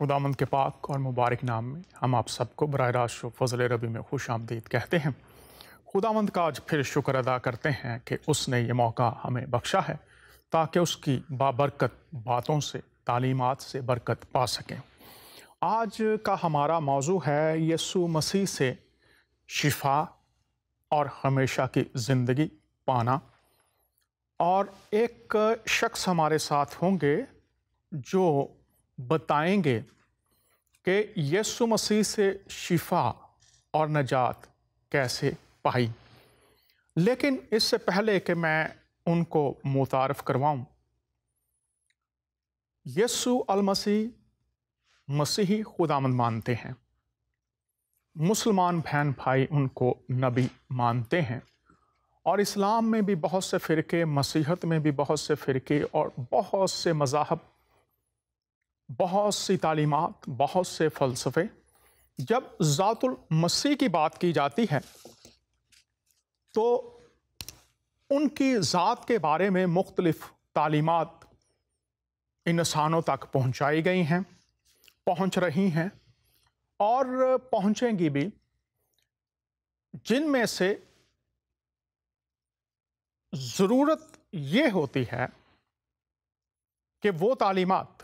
خداوند کے پاک اور مبارک نام میں ہم آپ سب کو براہ راست فضل ربی میں خوش آمدید کہتے ہیں۔ خداوند کا آج پھر شکر ادا کرتے ہیں کہ اس نے یہ موقع ہمیں بخشا ہے تاکہ اس کی بابرکت باتوں سے، تعلیمات سے برکت پا سکیں۔ آج کا ہمارا موضوع ہے یسوع مسیح سے شفا اور ہمیشہ کی زندگی پانا، اور ایک شخص ہمارے ساتھ ہوں گے جو بتائیں گے کہ یسوع مسیح سے شفا اور نجات کیسے پائی۔ لیکن اس سے پہلے کہ میں ان کو متعارف کرواؤں، یسوع المسیح مسیحی خداوند مانتے ہیں، مسلمان بہن بھائی ان کو نبی مانتے ہیں، اور اسلام میں بھی بہت سے فرقے، مسیحت میں بھی بہت سے فرقے اور بہت سے مذاہب، بہت سی تعلیمات، بہت سے فلسفے۔ جب ذات المسیح کی بات کی جاتی ہے تو ان کی ذات کے بارے میں مختلف تعلیمات انسانوں تک پہنچائی گئی ہیں، پہنچ رہی ہیں اور پہنچیں گی بھی، جن میں سے ضرورت یہ ہوتی ہے کہ وہ تعلیمات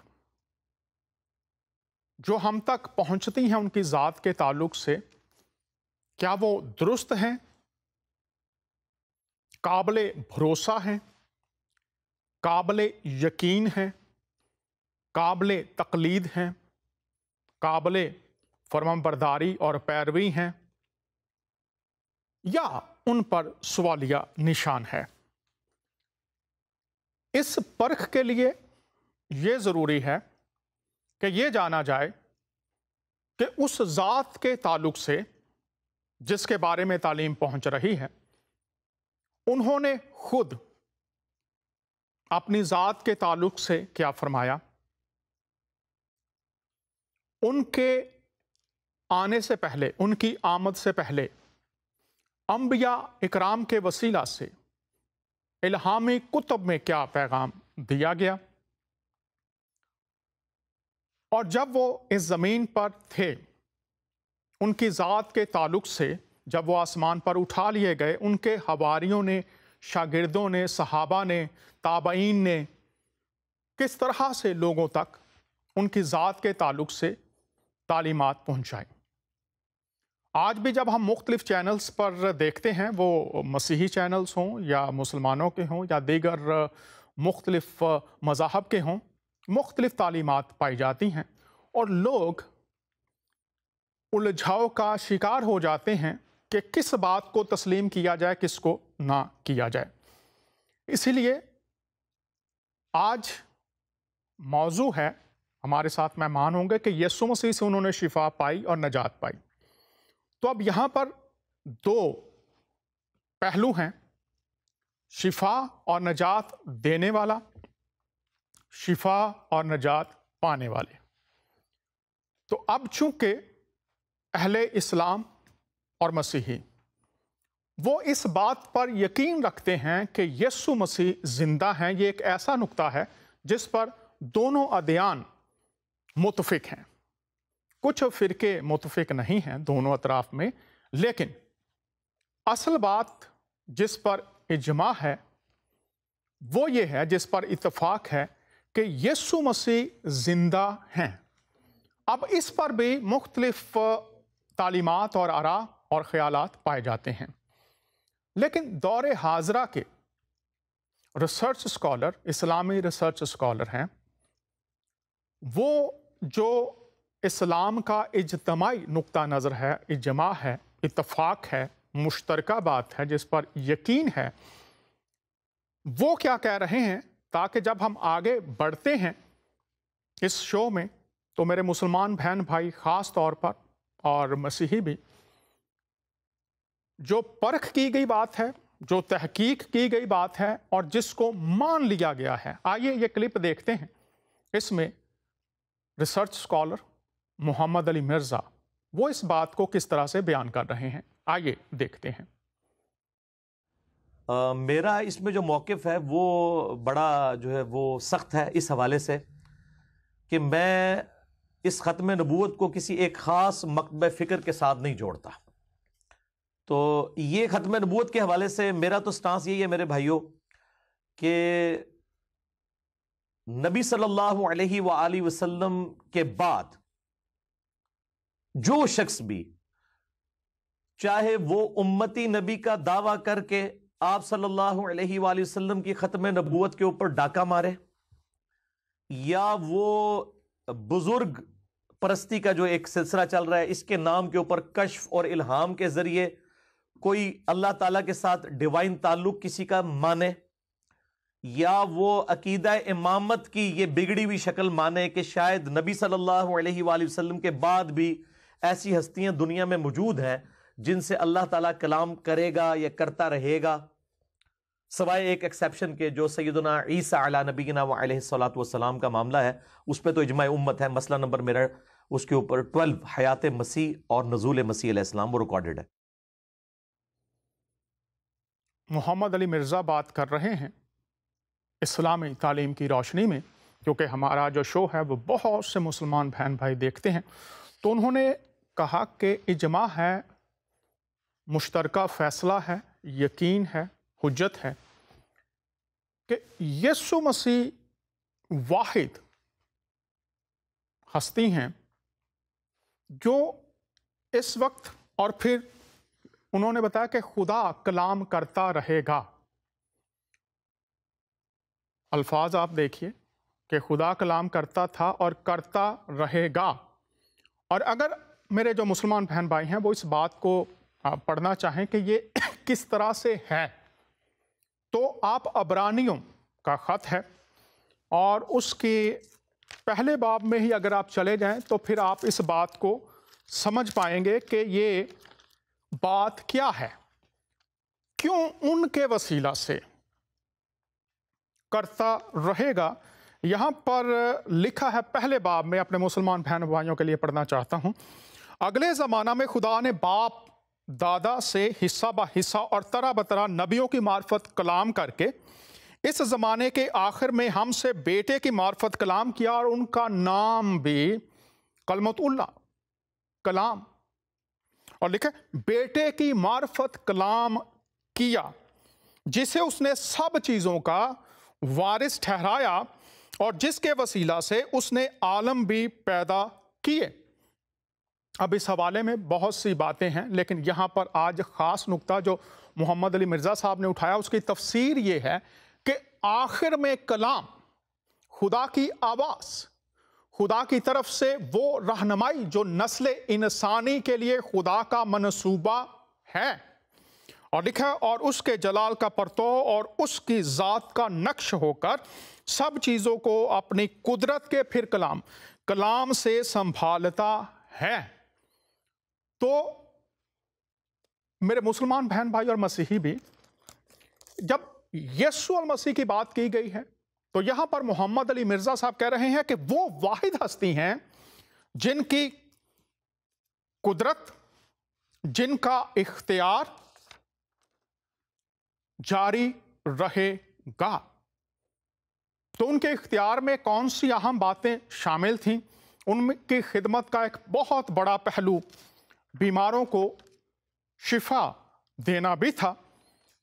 جو ہم تک پہنچتی ہیں ان کی ذات کے تعلق سے، کیا وہ درست ہیں، قابل بھروسہ ہیں، قابل یقین ہیں، قابل تقلید ہیں، قابل فرمانبرداری اور پیروی ہیں، یا ان پر سوالیہ نشان ہے۔ اس پرکھ کے لیے یہ ضروری ہے کہ یہ جانا جائے کہ اس ذات کے تعلق سے جس کے بارے میں تعلیم پہنچ رہی ہے، انہوں نے خود اپنی ذات کے تعلق سے کیا فرمایا، ان کے آنے سے پہلے، ان کی آمد سے پہلے انبیاء اکرام کے وسیلہ سے الہامی کتب میں کیا پیغام دیا گیا، اور جب وہ اس زمین پر تھے ان کی ذات کے تعلق سے، جب وہ آسمان پر اٹھا لیے گئے، ان کے حواریوں نے، شاگردوں نے، صحابہ نے، تابعین نے کس طرح سے لوگوں تک ان کی ذات کے تعلق سے تعلیمات پہنچائی۔ آج بھی جب ہم مختلف چینلز پر دیکھتے ہیں، وہ مسیحی چینلز ہوں یا مسلمانوں کے ہوں یا دیگر مختلف مذاہب کے ہوں، مختلف تعلیمات پائی جاتی ہیں اور لوگ الجھاؤ کا شکار ہو جاتے ہیں کہ کس بات کو تسلیم کیا جائے، کس کو نہ کیا جائے۔ اسی لیے آج موضوع ہے، ہمارے ساتھ مہمان ہوں گے کہ یسوع مسیح سے انہوں نے شفا پائی اور نجات پائی۔ تو اب یہاں پر دو پہلو ہیں، شفا اور نجات دینے والا، شفا اور نجات پانے والے۔ تو اب چونکہ اہل اسلام اور مسیحی وہ اس بات پر یقین رکھتے ہیں کہ یسوع مسیح زندہ ہیں، یہ ایک ایسا نقطہ ہے جس پر دونوں ادیان متفق ہیں۔ کچھ فرقے متفق نہیں ہیں دونوں اطراف میں، لیکن اصل بات جس پر اجماع ہے وہ یہ ہے، جس پر اتفاق ہے کہ یسوع مسیح زندہ ہیں۔ اب اس پر بھی مختلف تعلیمات اور آراء اور خیالات پائے جاتے ہیں، لیکن دور حاضرہ کے ریسرچ اسکالر، اسلامی ریسرچ اسکالر ہیں، وہ جو اسلام کا اجتماعی نقطہ نظر ہے، اجماع ہے، اتفاق ہے، مشترکہ بات ہے، جس پر یقین ہے، وہ کیا کہہ رہے ہیں، تاکہ جب ہم آگے بڑھتے ہیں اس شو میں تو میرے مسلمان بہن بھائی خاص طور پر اور مسیحی بھی، جو پرکھ کی گئی بات ہے، جو تحقیق کی گئی بات ہے اور جس کو مان لیا گیا ہے۔ آئیے یہ کلپ دیکھتے ہیں، اس میں ریسرچ اسکالر محمد علی مرزا وہ اس بات کو کس طرح سے بیان کر رہے ہیں، آئیے دیکھتے ہیں۔ میرا اس میں جو موقف ہے وہ بڑا جو ہے وہ سخت ہے، اس حوالے سے کہ میں اس ختم نبوت کو کسی ایک خاص مکتبہ فکر کے ساتھ نہیں جوڑتا. تو یہ ختم نبوت کے حوالے سے میرا تو سٹانس یہی ہے میرے بھائیوں کہ نبی صلی اللہ علیہ وآلہ وسلم کے بعد جو شخص بھی چاہے وہ امتی نبی کا دعویٰ کر کے آپ صلی اللہ علیہ وآلہ وسلم کی ختم نبوت کے اوپر ڈاکہ مارے، یا وہ بزرگ پرستی کا جو ایک سلسلہ چل رہا ہے اس کے نام کے اوپر کشف اور الہام کے ذریعے کوئی اللہ تعالیٰ کے ساتھ ڈیوائن تعلق کسی کا مانے، یا وہ عقیدہ امامت کی یہ بگڑی ہوئی شکل مانے کہ شاید نبی صلی اللہ علیہ وآلہ وسلم کے بعد بھی ایسی ہستیاں دنیا میں موجود ہیں جن سے اللہ تعالیٰ کلام کرے گا یا کرتا رہے گا، سوائے ایک ایکسیپشن کے جو سیدنا عیسیٰ علی نبینا وعلیہ الصلوۃ والسلام کا معاملہ ہے، اس پہ تو اجماع امت ہے. مسئلہ نمبر میرا اس کے اوپر 12 حیات مسیح اور نزول مسیح علیہ السلام وہ ریکارڈڈ ہے. محمد علی مرزا بات کر رہے ہیں اسلامی تعلیم کی روشنی میں، کیونکہ ہمارا جو شو ہے وہ بہت سے مسلمان بہن بھائی دیکھتے ہیں. تو انہوں نے کہا کہ اجماع ہے، مشترکہ فیصلہ ہے، یقین ہے، حجت ہے کہ یسوع مسیح واحد ہستی ہیں جو اس وقت، اور پھر انہوں نے بتایا کہ خدا کلام کرتا رہے گا. الفاظ آپ دیکھیے کہ خدا کلام کرتا تھا اور کرتا رہے گا. اور اگر میرے جو مسلمان بہن بھائی ہیں وہ اس بات کو پڑھنا چاہیں کہ یہ کس طرح سے ہے، تو آپ عبرانیوں کا خط ہے اور اس کے پہلے باب میں ہی اگر آپ چلے جائیں تو پھر آپ اس بات کو سمجھ پائیں گے کہ یہ بات کیا ہے. کیوں ان کے وسیلہ سے کرتا رہے گا. یہاں پر لکھا ہے پہلے باب میں، اپنے مسلمان بہن بھائیوں کے لیے پڑھنا چاہتا ہوں. اگلے زمانہ میں خدا نے باپ دادا سے حصہ بہ حصہ اور طرح بطرح نبیوں کی معرفت کلام کر کے اس زمانے کے آخر میں ہم سے بیٹے کی معرفت کلام کیا، اور ان کا نام بھی کلمت اللہ، کلام. اور لکھے بیٹے کی معرفت کلام کیا جسے اس نے سب چیزوں کا وارث ٹھہرایا اور جس کے وسیلہ سے اس نے عالم بھی پیدا کیے. اب اس حوالے میں بہت سی باتیں ہیں، لیکن یہاں پر آج خاص نقطہ جو محمد علی مرزا صاحب نے اٹھایا اس کی تفسیر یہ ہے کہ آخر میں کلام، خدا کی آواز، خدا کی طرف سے وہ رہنمائی جو نسل انسانی کے لیے خدا کا منصوبہ ہے. اور لکھا اور اس کے جلال کا پرتو اور اس کی ذات کا نقش ہو کر سب چیزوں کو اپنی قدرت کے پھر کلام سے سنبھالتا ہے. تو میرے مسلمان بہن بھائی اور مسیحی بھی، جب یسوع المسیح کی بات کی گئی ہے تو یہاں پر محمد علی مرزا صاحب کہہ رہے ہیں کہ وہ واحد ہستی ہیں جن کی قدرت، جن کا اختیار جاری رہے گا. تو ان کے اختیار میں کون سی اہم باتیں شامل تھیں؟ ان کی خدمت کا ایک بہت بڑا پہلو بیماروں کو شفا دینا بھی تھا.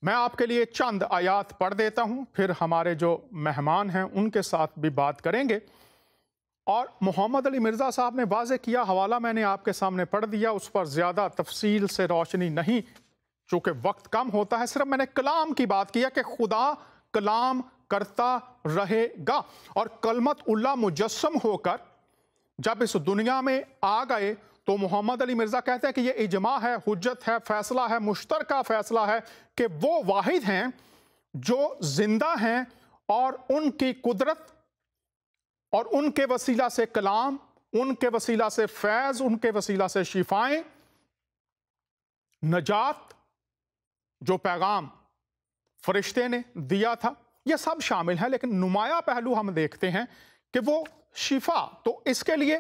میں آپ کے لیے چند آیات پڑھ دیتا ہوں، پھر ہمارے جو مہمان ہیں ان کے ساتھ بھی بات کریں گے. اور محمد علی مرزا صاحب نے واضح کیا، حوالہ میں نے آپ کے سامنے پڑھ دیا، اس پر زیادہ تفصیل سے روشنی نہیں چونکہ وقت کم ہوتا ہے. صرف میں نے کلام کی بات کیا کہ خدا کلام کرتا رہے گا. اور کلمت اللہ مجسم ہو کر جب اس دنیا میں آ گئے تو محمد علی مرزا کہتے ہیں کہ یہ اجماع ہے، حجت ہے، فیصلہ ہے، مشترکہ فیصلہ ہے کہ وہ واحد ہیں جو زندہ ہیں، اور ان کی قدرت اور ان کے وسیلہ سے کلام، ان کے وسیلہ سے فیض، ان کے وسیلہ سے شفائیں، نجات، جو پیغام فرشتے نے دیا تھا، یہ سب شامل ہے. لیکن نمایاں پہلو ہم دیکھتے ہیں کہ وہ شفا. تو اس کے لیے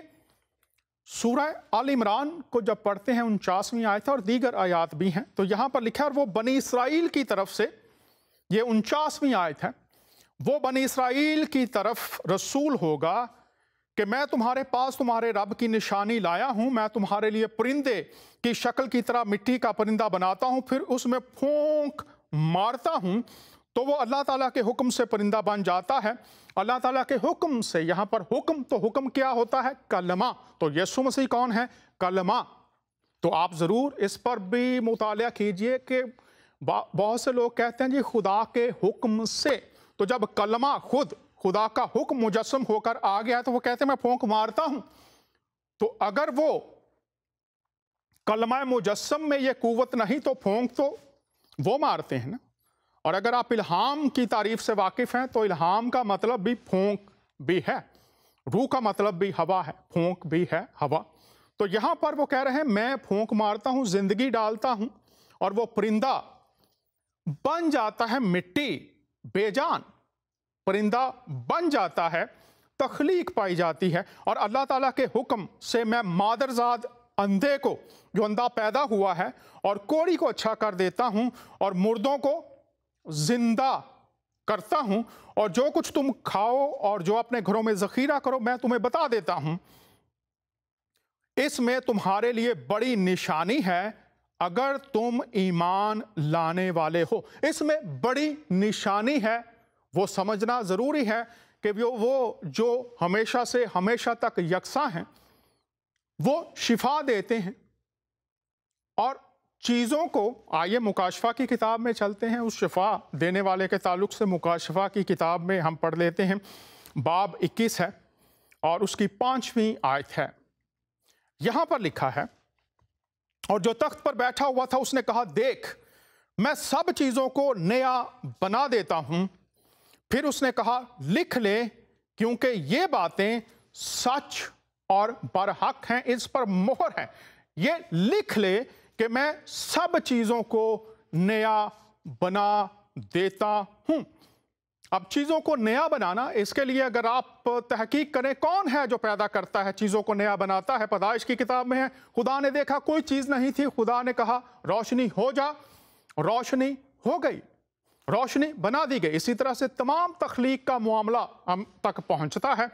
سورہ آل عمران کو جب پڑھتے ہیں 49ویں آیت اور دیگر آیات بھی ہیں، تو یہاں پر لکھا ہے اور وہ بنی اسرائیل کی طرف سے، یہ 49ویں آیت ہے، وہ بنی اسرائیل کی طرف رسول ہوگا کہ میں تمہارے پاس تمہارے رب کی نشانی لایا ہوں، میں تمہارے لیے پرندے کی شکل کی طرح مٹی کا پرندہ بناتا ہوں، پھر اس میں پھونک مارتا ہوں تو وہ اللہ تعالیٰ کے حکم سے پرندہ بن جاتا ہے۔ اللہ تعالیٰ کے حکم سے، یہاں پر حکم، تو حکم کیا ہوتا ہے؟ کلمہ۔ تو یسوع مسیح کون ہے؟ کلمہ۔ تو آپ ضرور اس پر بھی مطالعہ کیجئے کہ بہت سے لوگ کہتے ہیں جی خدا کے حکم سے، تو جب کلمہ خود خدا کا حکم مجسم ہو کر آ گیا ہے تو وہ کہتے ہیں میں پھونک مارتا ہوں۔ تو اگر وہ کلمہ مجسم میں یہ قوت نہیں تو پھونک تو وہ مارتے ہیں نا۔ اور اگر آپ الہام کی تعریف سے واقف ہیں تو الہام کا مطلب بھی پھونک بھی ہے، روح کا مطلب بھی ہوا ہے، پھونک بھی ہے ہوا۔ تو یہاں پر وہ کہہ رہے ہیں میں پھونک مارتا ہوں، زندگی ڈالتا ہوں، اور وہ پرندہ بن جاتا ہے، مٹی بے جان پرندہ بن جاتا ہے، تخلیق پائی جاتی ہے۔ اور اللہ تعالیٰ کے حکم سے میں مادرزاد اندھے کو جو اندھا پیدا ہوا ہے اور کوڑی کو اچھا کر دیتا ہوں، اور مردوں کو زندہ کرتا ہوں، اور جو کچھ تم کھاؤ اور جو اپنے گھروں میں ذخیرہ کرو میں تمہیں بتا دیتا ہوں۔ اس میں تمہارے لیے بڑی نشانی ہے اگر تم ایمان لانے والے ہو۔ اس میں بڑی نشانی ہے، وہ سمجھنا ضروری ہے کہ وہ جو ہمیشہ سے ہمیشہ تک یکساں ہیں، وہ شفا دیتے ہیں۔ اور چیزوں کو، آئیے مکاشفہ کی کتاب میں چلتے ہیں، اس شفا دینے والے کے تعلق سے مکاشفہ کی کتاب میں ہم پڑھ لیتے ہیں، باب 21 ہے اور اس کی 5ویں آیت ہے۔ یہاں پر لکھا ہے، اور جو تخت پر بیٹھا ہوا تھا اس نے کہا دیکھ میں سب چیزوں کو نیا بنا دیتا ہوں۔ پھر اس نے کہا لکھ لے کیونکہ یہ باتیں سچ اور برحق ہیں، اس پر مہر ہے۔ یہ لکھ لے کہ میں سب چیزوں کو نیا بنا دیتا ہوں۔ اب چیزوں کو نیا بنانا، اس کے لیے اگر آپ تحقیق کریں کون ہے جو پیدا کرتا ہے، چیزوں کو نیا بناتا ہے، پیدائش کی کتاب میں ہے، خدا نے دیکھا کوئی چیز نہیں تھی، خدا نے کہا روشنی ہو جا، روشنی ہو گئی، روشنی بنا دی گئی۔ اسی طرح سے تمام تخلیق کا معاملہ ہم تک پہنچتا ہے۔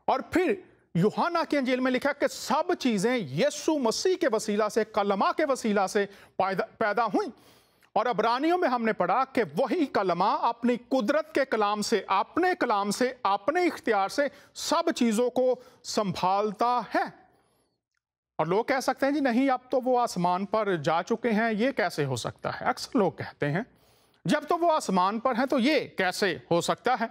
اور پھر یوحنا کی انجیل میں لکھا کہ سب چیزیں یسوع مسیح کے وسیلہ سے، کلمہ کے وسیلہ سے پیدا ہوئیں۔ اور عبرانیوں میں ہم نے پڑھا کہ وہی کلمہ اپنی قدرت کے کلام سے، اپنے کلام سے، اپنے اختیار سے سب چیزوں کو سنبھالتا ہے۔ اور لوگ کہہ سکتے ہیں جی نہیں اب تو وہ آسمان پر جا چکے ہیں، یہ کیسے ہو سکتا ہے؟ اکثر لوگ کہتے ہیں جب تو وہ آسمان پر ہیں تو یہ کیسے ہو سکتا ہے؟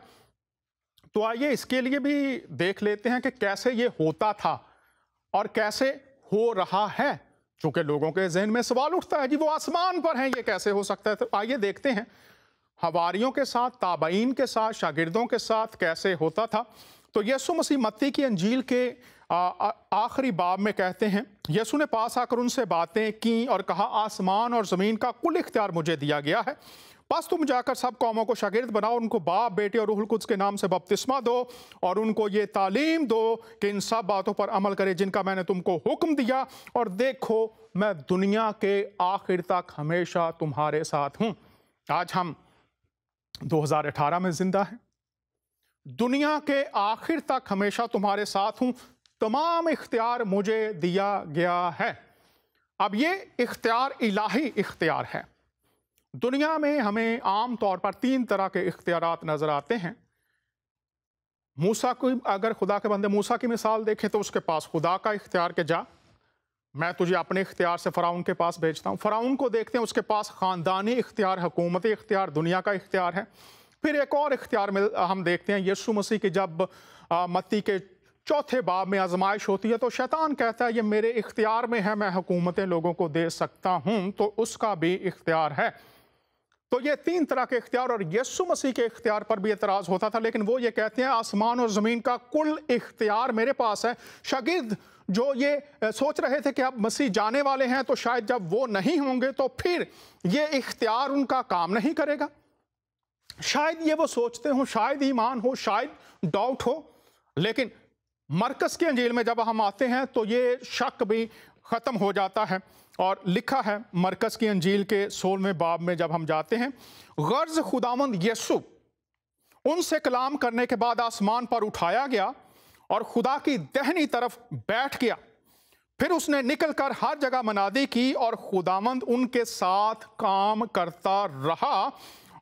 تو آئیے اس کے لیے بھی دیکھ لیتے ہیں کہ کیسے یہ ہوتا تھا اور کیسے ہو رہا ہے، چونکہ لوگوں کے ذہن میں سوال اٹھتا ہے جی وہ آسمان پر ہیں، یہ کیسے ہو سکتا ہے؟ تو آئیے دیکھتے ہیں حواریوں کے ساتھ، تابعین کے ساتھ، شاگردوں کے ساتھ کیسے ہوتا تھا۔ تو یسوع مسیح متی کی انجیل کے آخری باب میں کہتے ہیں، یسوع نے پاس آ کر ان سے باتیں کیں اور کہا آسمان اور زمین کا کل اختیار مجھے دیا گیا ہے، بس تم جا کر سب قوموں کو شاگرد بناؤ، ان کو باپ، بیٹے اور روح القدس کے نام سے بپتسمہ دو، اور ان کو یہ تعلیم دو کہ ان سب باتوں پر عمل کرے جن کا میں نے تم کو حکم دیا، اور دیکھو میں دنیا کے آخر تک ہمیشہ تمہارے ساتھ ہوں۔ آج ہم 2018 میں زندہ ہیں، دنیا کے آخر تک ہمیشہ تمہارے ساتھ ہوں، تمام اختیار مجھے دیا گیا ہے۔ اب یہ اختیار الہی اختیار ہے۔ دنیا میں ہمیں عام طور پر 3 طرح کے اختیارات نظر آتے ہیں۔ موسیٰ کو اگر خدا کے بندے موسیٰ کی مثال دیکھیں تو اس کے پاس خدا کا اختیار کہ جا میں تجھے اپنے اختیار سے فرعون کے پاس بھیجتا ہوں۔ فرعون کو دیکھتے ہیں اس کے پاس خاندانی اختیار، حکومتی اختیار، دنیا کا اختیار ہے۔ پھر ایک اور اختیار میں ہم دیکھتے ہیں یسوع مسیح کی جب متی کے 4 باب میں آزمائش ہوتی ہے تو شیطان کہتا ہے یہ میرے اختیار میں ہے، میں حکومتیں لوگوں کو دے سکتا ہوں، تو اس کا بھی اختیار ہے۔ تو یہ 3 طرح کے اختیار، اور یسوع مسیح کے اختیار پر بھی اعتراض ہوتا تھا، لیکن وہ یہ کہتے ہیں آسمان اور زمین کا کل اختیار میرے پاس ہے۔ شاگرد جو یہ سوچ رہے تھے کہ اب مسیح جانے والے ہیں تو شاید جب وہ نہیں ہوں گے تو پھر یہ اختیار ان کا کام نہیں کرے گا، شاید یہ وہ سوچتے ہوں، شاید ایمان ہو، شاید ڈاؤٹ ہو، لیکن مرکز کی انجیل میں جب ہم آتے ہیں تو یہ شک بھی ختم ہو جاتا ہے۔ اور لکھا ہے مرکز کی انجیل کے 16ویں باب میں جب ہم جاتے ہیں، غرض خداوند یسوع ان سے کلام کرنے کے بعد آسمان پر اٹھایا گیا اور خدا کی دہنی طرف بیٹھ گیا۔ پھر اس نے نکل کر ہر جگہ منادی کی اور خداوند ان کے ساتھ کام کرتا رہا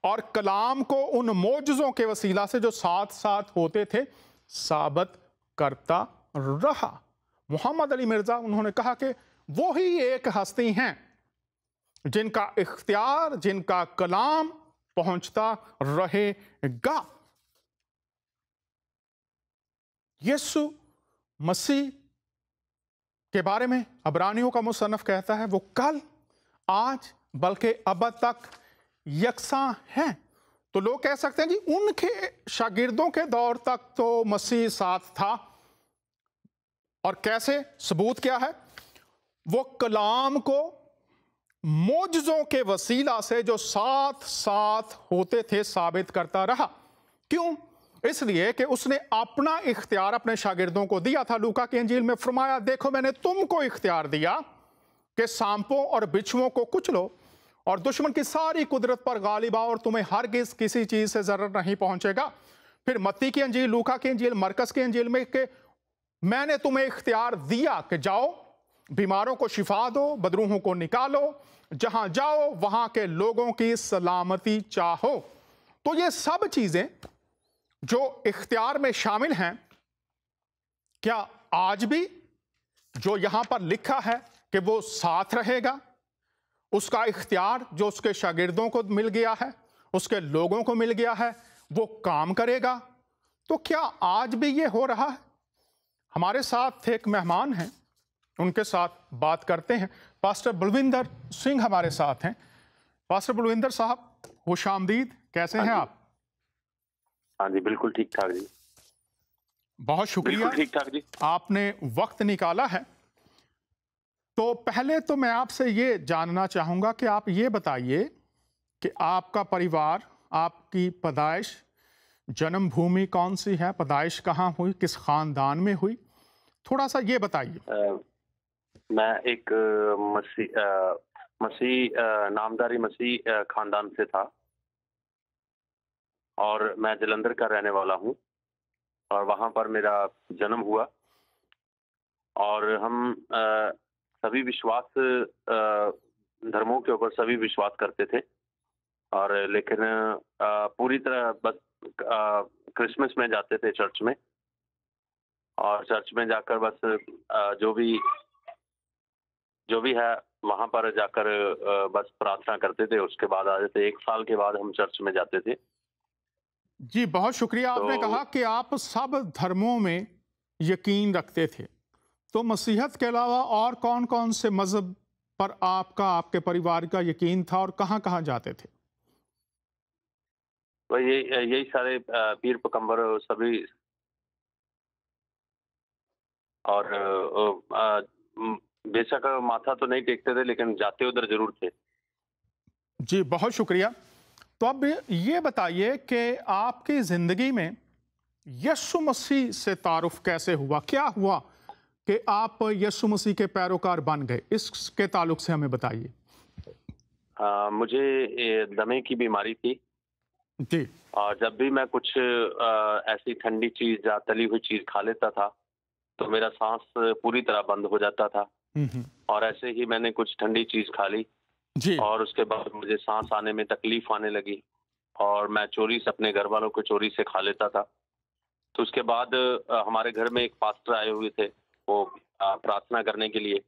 اور کلام کو ان معجزوں کے وسیلہ سے جو ساتھ ساتھ ہوتے تھے ثابت کرتا رہا۔ محمد علی مرزا انہوں نے کہا کہ وہی ایک ہستی ہیں جن کا اختیار، جن کا کلام پہنچتا رہے گا۔ یسوع مسیح کے بارے میں عبرانیوں کا مصنف کہتا ہے وہ کل، آج، بلکہ ابد تک یکساں ہیں۔ تو لوگ کہہ سکتے ہیں جی ان کے شاگردوں کے دور تک تو مسیح ساتھ تھا، اور کیسے؟ ثبوت کیا ہے؟ وہ کلام کو معجزوں کے وسیلہ سے جو ساتھ ساتھ ہوتے تھے ثابت کرتا رہا۔ کیوں؟ اس لیے کہ اس نے اپنا اختیار اپنے شاگردوں کو دیا تھا۔ لوکا کی انجیل میں فرمایا، دیکھو میں نے تم کو اختیار دیا کہ سانپوں اور بچھوؤں کو کچلو اور دشمن کی ساری قدرت پر غالب آؤ اور تمہیں ہرگز کسی چیز سے ضرر نہیں پہنچے گا۔ پھر متی کی انجیل، لوکا کی انجیل، مرکز کی انجیل میں کہ میں نے تمہیں اختیار دیا کہ جاؤ بیماروں کو شفا دو، بدروحوں کو نکالو، جہاں جاؤ وہاں کے لوگوں کی سلامتی چاہو۔ تو یہ سب چیزیں جو اختیار میں شامل ہیں، کیا آج بھی جو یہاں پر لکھا ہے کہ وہ ساتھ رہے گا، اس کا اختیار جو اس کے شاگردوں کو مل گیا ہے، اس کے لوگوں کو مل گیا ہے، وہ کام کرے گا؟ تو کیا آج بھی یہ ہو رہا ہے؟ ہمارے ساتھ ایک مہمان ہیں، ان کے ساتھ بات کرتے ہیں۔ پاسٹر بلوندر سنگھ ہمارے ساتھ ہیں۔ پاسٹر بلوندر صاحب، خوش آمدید، کیسے ہیں آپ؟ ہاں جی، بالکل ٹھیک ٹھاک جی۔ بہت شکریہ، ٹھیک ٹھاک جی، آپ نے وقت نکالا ہے۔ تو پہلے تو میں آپ سے یہ جاننا چاہوں گا کہ آپ یہ بتائیے کہ آپ کا پریوار، آپ کی پیدائش، جنم بھومی کون سی ہے، پیدائش کہاں ہوئی، کس خاندان میں ہوئی، تھوڑا سا یہ بتائیے۔ میں ایک مسیح نامداری مسیح خاندان سے تھا، اور میں جلندھر کا رہنے والا ہوں، اور وہاں پر میرا جنم ہوا، اور ہم سبھی وشواس دھرموں کے اوپر سبھی وشواس کرتے تھے، اور لیکن پوری طرح بس کرسمس میں جاتے تھے چرچ میں، اور چرچ میں جا کر بس جو بھی ہے وہاں پر جا کر بس پرارتھنا کرتے تھے، اس کے بعد آ جاتے۔ 1 سال کے بعد ہم چرچ میں جاتے تھے۔ جی بہت شکریہ، آپ نے کہا کہ آپ سب دھرموں میں یقین رکھتے تھے، تو مسیحیت کے علاوہ اور کون کون سے مذہب پر آپ کے پریوار کا یقین تھا، اور کہاں کہاں جاتے تھے؟ یہی سارے پیر پیغمبر سبھی، اور بے شک ماتھا تو نہیں ٹیکتے تھے، لیکن جاتے ادھر ضرور تھے۔ جی بہت شکریہ۔ تو اب یہ بتائیے کہ آپ کی زندگی میں یسوع مسیح سے تعارف کیسے ہوا؟ کیا ہوا کہ آپ یسوع مسیح کے پیروکار بن گئے؟ اس کے تعلق سے ہمیں بتائیے۔ مجھے دمے کی بیماری تھی، جی، اور جب بھی میں کچھ ایسی ٹھنڈی چیز یا تلی ہوئی چیز کھا لیتا تھا تو میرا سانس پوری طرح بند ہو جاتا تھا، اور ایسے ہی میں نے کچھ ٹھنڈی چیز کھا لی، جی، اور اس کے بعد مجھے سانس آنے میں تکلیف آنے لگی، اور میں چوری سے اپنے گھر والوں کو چوری سے کھا لیتا تھا۔ تو اس کے بعد ہمارے گھر میں ایک پاسٹر آئے ہوئے تھے، وہ پرارتھنا کرنے کے لیے،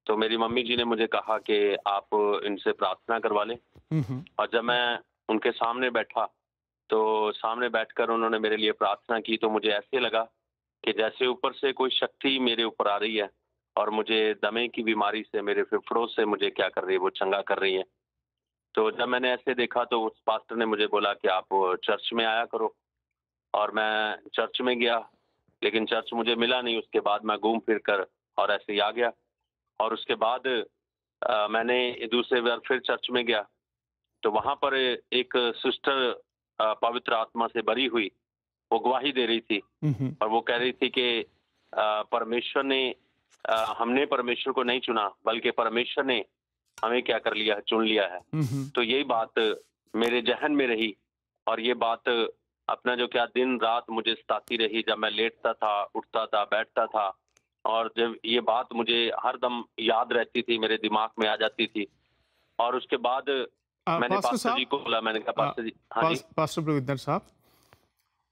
تو میری ممی جی نے مجھے کہا کہ آپ ان سے پرارتھنا کروا لیں، اور جب میں ان کے سامنے بیٹھا تو سامنے بیٹھ کر انہوں نے میرے لیے پرارتھنا کی، تو مجھے ایسے لگا کہ جیسے اوپر سے کوئی شکتی میرے اوپر آ رہی ہے، اور مجھے دمے کی بیماری سے، میرے پھیپھڑوں سے مجھے کیا کر رہی ہے، وہ چنگا کر رہی ہے۔ تو جب میں نے ایسے دیکھا تو اس پاسٹر نے مجھے بولا کہ آپ چرچ میں آیا کرو، اور میں چرچ میں گیا، لیکن چرچ مجھے ملا نہیں۔ اس کے بعد میں گھوم پھر کر اور ایسے ہی آ گیا، اور اس کے بعد میں نے دوسرے بار پھر چرچ میں گیا، تو وہاں پر ایک سسٹر پوتر آتما سے بری ہوئی، وہ گواہی دے رہی تھی، اور وہ کہہ رہی تھی کہ پرمیشور نے، ہم نے پرمیشور کو نہیں چنا، بلکہ پرمیشور نے ہمیں کیا کر لیا ہے، چن لیا ہے۔ تو یہی بات میرے ذہن میں رہی، اور یہ بات اپنا جو کیا دن رات مجھے ستاتی رہی، جب میں لیٹتا تھا، اٹھتا تھا، بیٹھتا تھا، اور جب یہ بات مجھے ہر دم یاد رہتی تھی، میرے دماغ میں آ جاتی تھی. اور اس کے بعد میں نے پاسٹر جی کو بولا، میں نے کہا پاسٹر جی. ہاں جی پاسٹر بلوندر صاحب،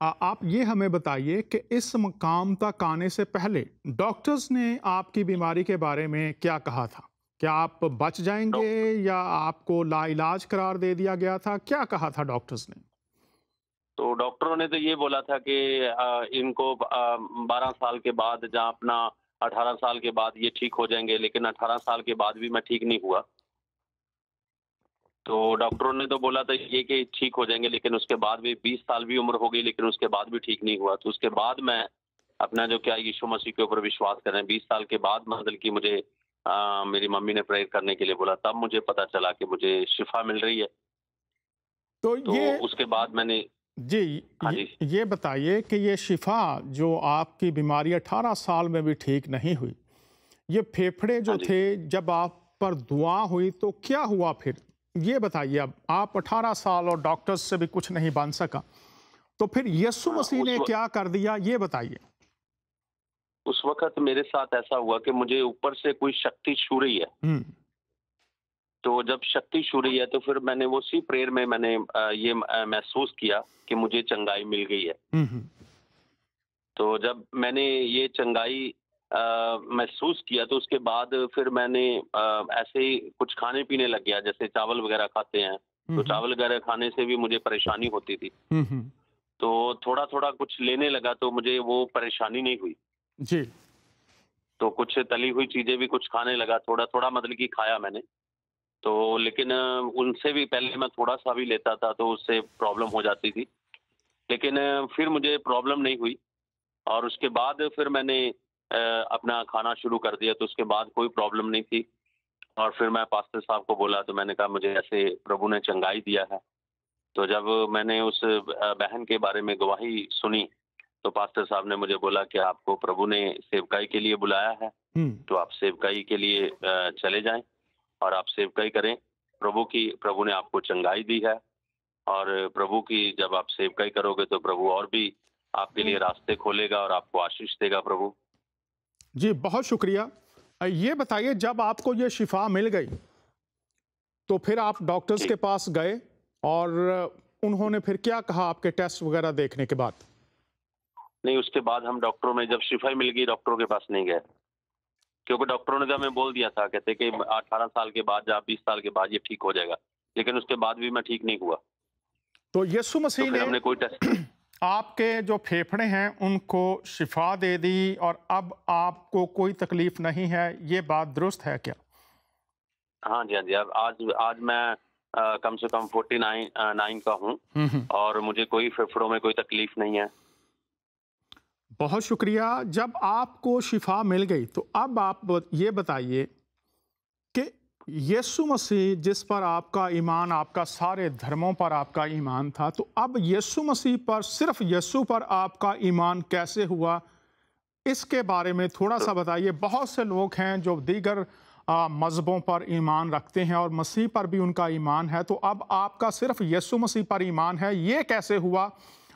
آپ یہ ہمیں بتائیے کہ اس مقام تک آنے سے پہلے ڈاکٹرز نے آپ کی بیماری کے بارے میں کیا کہا تھا؟ کیا آپ بچ جائیں گے یا آپ کو لا علاج قرار دے دیا گیا تھا؟ کیا کہا تھا ڈاکٹرز نے؟ تو ڈاکٹروں نے تو یہ بولا تھا کہ ان کو 12 سال کے بعد، جہاں اپنا 18 سال کے بعد یہ ٹھیک ہو جائیں گے، لیکن 18 سال کے بعد بھی میں ٹھیک نہیں ہوا. تو ڈاکٹروں نے تو بولا تھا یہ کہ ٹھیک ہو جائیں گے، لیکن اس کے بعد بھی 20 سال بھی عمر ہو گئی، لیکن اس کے بعد بھی ٹھیک نہیں ہوا. تو اس کے بعد میں اپنا جو کیا ییشو مسیح کے اوپر وشواس کریں، 20 سال کے بعد مطلب کہ مجھے میری ممی نے پریئر کرنے کے لیے بولا، تب مجھے پتا چلا کہ مجھے شفا مل رہی ہے. تو اس کے بعد میں نے یہ بتائیے کہ یہ شفا جو آپ کی بیماری 18 سال میں بھی ٹھیک نہیں ہوئی، یہ پھیپھڑے جو تھے جب آپ پر دعا ہوئی تو کیا ہوا پھر؟ یہ بتائیے. اب آپ 18 سال اور ڈاکٹرز سے بھی کچھ نہیں بن سکا، تو پھر یسوع مسیح نے کیا کر دیا یہ بتائیے. اس وقت میرے ساتھ ایسا ہوا کہ مجھے اوپر سے کوئی شکتی چھو رہی ہے. تو جب شکتی چھو رہی ہے تو پھر میں نے اسی پریئر میں نے یہ محسوس کیا کہ مجھے چنگائی مل گئی ہے. تو جب میں نے یہ چنگائی محسوس کیا تو اس کے بعد پھر میں نے ایسے ہی کچھ کھانے پینے لگ گیا، جیسے چاول وغیرہ کھاتے ہیں. تو چاول وغیرہ کھانے سے بھی مجھے پریشانی ہوتی تھی. تو تھوڑا تھوڑا کچھ لینے لگا تو مجھے وہ پریشانی نہیں ہوئی. جی. تو کچھ تلی ہوئی چیزیں بھی کچھ کھانے لگا، تھوڑا تھوڑا مطلب کہ کھایا میں نے. تو لیکن ان سے بھی پہلے میں تھوڑا سا بھی لیتا تھا تو اس سے پرابلم ہو جاتی تھی، لیکن پھر مجھے پرابلم نہیں ہوئی. اور اس کے بعد پھر میں نے اپنا کھانا شروع کر دیا تو اس کے بعد کوئی پرابلم نہیں تھی. اور پھر میں پاسٹر صاحب کو بولا تو میں نے کہا مجھے ایسے پربھو نے چنگائی دیا ہے. تو جب میں نے اس بہن کے بارے میں گواہی سنی تو پاسٹر صاحب نے مجھے بولا کہ آپ کو پربھو نے سیوکائی کے لیے بلایا ہے، تو آپ سیوکائی کے لیے چلے جائیں اور آپ سیوکائی کریں. پربھو نے آپ کو چنگائی دی ہے، اور پربھو کی جب آپ سیوکائی کرو گے تو پربھو اور بھی آپ کے لیے راستے کھولے گا اور آپ کو آشیش دے گا پربھو. جی بہت شکریہ. یہ بتائیے جب آپ کو یہ شفا مل گئی تو پھر آپ ڈاکٹرز کے پاس گئے اور انہوں نے پھر کیا کہا آپ کے ٹیسٹ وغیرہ دیکھنے کے بعد؟ نہیں، اس کے بعد ہم ڈاکٹروں میں جب شفا مل گئی ڈاکٹروں کے پاس نہیں گئے، کیونکہ ڈاکٹروں نے تو ہمیں بول دیا تھا، کہتے کہ 18 سال کے بعد یا 20 سال کے بعد یہ ٹھیک ہو جائے گا، لیکن اس کے بعد بھی میں ٹھیک نہیں ہوا. تو یسوع مسیح ہم نے کوئی ٹیسٹ آپ کے جو پھیپھڑے ہیں ان کو شفا دے دی اور اب آپ کو کوئی تکلیف نہیں ہے، یہ بات درست ہے کیا؟ ہاں جی. آج میں کم سے کم 49 کا ہوں اور مجھے کوئی پھیپھڑوں میں کوئی تکلیف نہیں ہے. بہت شکریہ. جب آپ کو شفا مل گئی تو اب آپ یہ بتائیے کہ یسوع مسیح جس پر آپ کا ایمان، آپ کا سارے دھرموں پر آپ کا ایمان تھا، تو اب یسوع مسیح پر، صرف یسوع پر آپ کا ایمان کیسے ہوا؟ اس کے بارے میں تھوڑا سا بتائیے. بہت سے لوگ ہیں جو دیگر مذہبوں پر ایمان رکھتے ہیں اور مسیح پر بھی ان کا ایمان ہے، تو اب آپ کا صرف یسوع مسیح پر ایمان ہے، یہ کیسے ہوا؟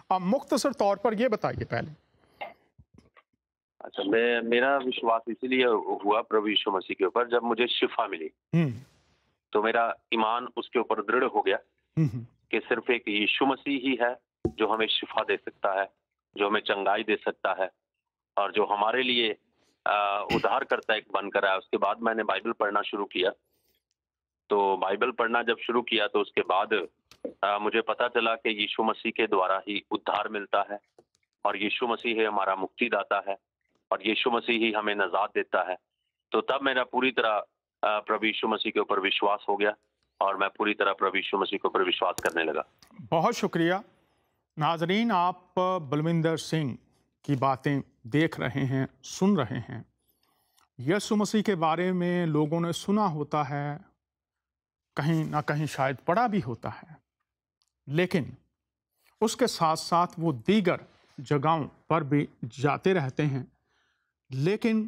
مختصر طور پر یہ بتائیے پہلے. اچھا، میرا وشواس اسی لیے ہوا پربھو ییشو مسیح کے اوپر جب مجھے شفا ملی تو میرا ایمان اس کے اوپر دڑھ ہو گیا کہ صرف ایک ییشو مسیح ہی ہے جو ہمیں شفا دے سکتا ہے، جو ہمیں چنگائی دے سکتا ہے اور جو ہمارے لیے ادھار کرتا ایک بن کر آیا. اس کے بعد میں نے بائبل پڑھنا شروع کیا. تو بائبل پڑھنا جب شروع کیا تو اس کے بعد مجھے پتا چلا کہ ییشو مسیح کے دوارا ہی ادھار ملتا ہے اور ییشو مسیح ہی ہمارا مکتی داتا ہے اور ییشو مسیح ہی ہمیں نجات دیتا ہے. تو تب میرا پوری طرح پربھو ییشو مسیح کے اوپر وشواس ہو گیا اور میں پوری طرح پربھو ییشو مسیح کے اوپر وشواس کرنے لگا. بہت شکریہ. ناظرین، آپ بلوندر سنگھ کی باتیں دیکھ رہے ہیں، سن رہے ہیں. یسوع مسیح کے بارے میں لوگوں نے سنا ہوتا ہے، کہیں نہ کہیں شاید پڑھا بھی ہوتا ہے، لیکن اس کے ساتھ ساتھ وہ دیگر جگہوں پر بھی جاتے رہتے ہیں. لیکن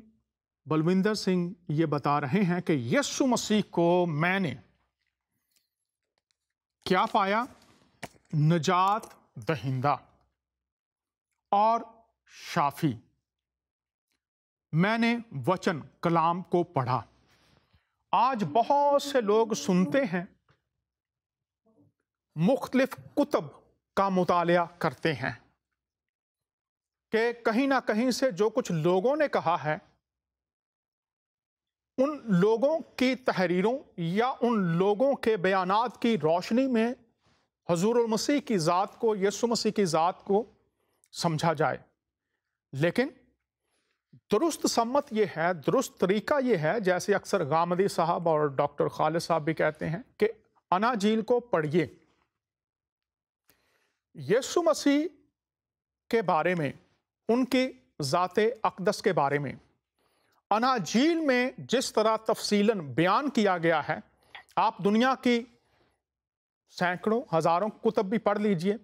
بلوندر سنگھ یہ بتا رہے ہیں کہ یسوع مسیح کو میں نے کیا پایا؟ نجات دہندہ. اور شافی۔ میں نے وچن کلام کو پڑھا۔ آج بہت سے لوگ سنتے ہیں، مختلف کتب کا مطالعہ کرتے ہیں کہ کہیں نہ کہیں سے جو کچھ لوگوں نے کہا ہے، ان لوگوں کی تحریروں یا ان لوگوں کے بیانات کی روشنی میں حضور المسیح کی ذات کو، یسوع مسیح کی ذات کو سمجھا جائے۔ لیکن درست سمت یہ ہے، درست طریقہ یہ ہے، جیسے اکثر غامدی صاحب اور ڈاکٹر خالد صاحب بھی کہتے ہیں کہ اناجیل کو پڑھیے، یسوع مسیح کے بارے میں، ان کی ذات اقدس کے بارے میں اناجیل میں جس طرح تفصیلاً بیان کیا گیا ہے، آپ دنیا کی سینکڑوں ہزاروں کتب بھی پڑھ لیجئے،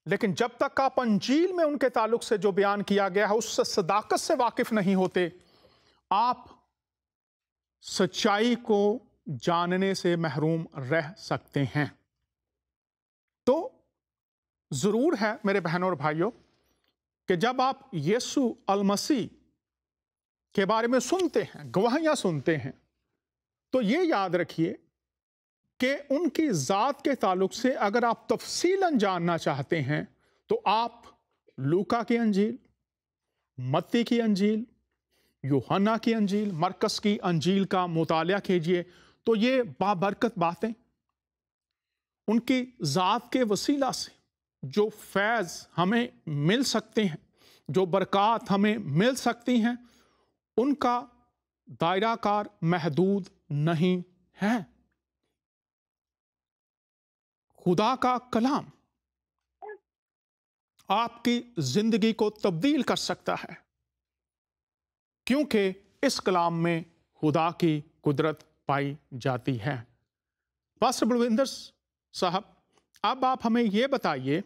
لیکن جب تک آپ انجیل میں ان کے تعلق سے جو بیان کیا گیا ہے اس سے صداقت سے واقف نہیں ہوتے، آپ سچائی کو جاننے سے محروم رہ سکتے ہیں۔ تو ضرور ہے میرے بہنوں اور بھائیوں کہ جب آپ یسوع المسیح کے بارے میں سنتے ہیں، گواہیاں سنتے ہیں، تو یہ یاد رکھیے کہ ان کی ذات کے تعلق سے اگر آپ تفصیلاً جاننا چاہتے ہیں تو آپ لوکا کی انجیل، متی کی انجیل، یوحنا کی انجیل، مرکز کی انجیل کا مطالعہ کیجئے، تو یہ بابرکت باتیں ان کی ذات کے وسیلہ سے جو فیض ہمیں مل سکتے ہیں، جو برکات ہمیں مل سکتی ہیں، ان کا دائرہ کار محدود نہیں ہے۔ خدا کا کلام آپ کی زندگی کو تبدیل کر سکتا ہے، کیونکہ اس کلام میں خدا کی قدرت پائی جاتی ہے۔ پاسٹر بلوندر صاحب، اب آپ ہمیں یہ بتائیے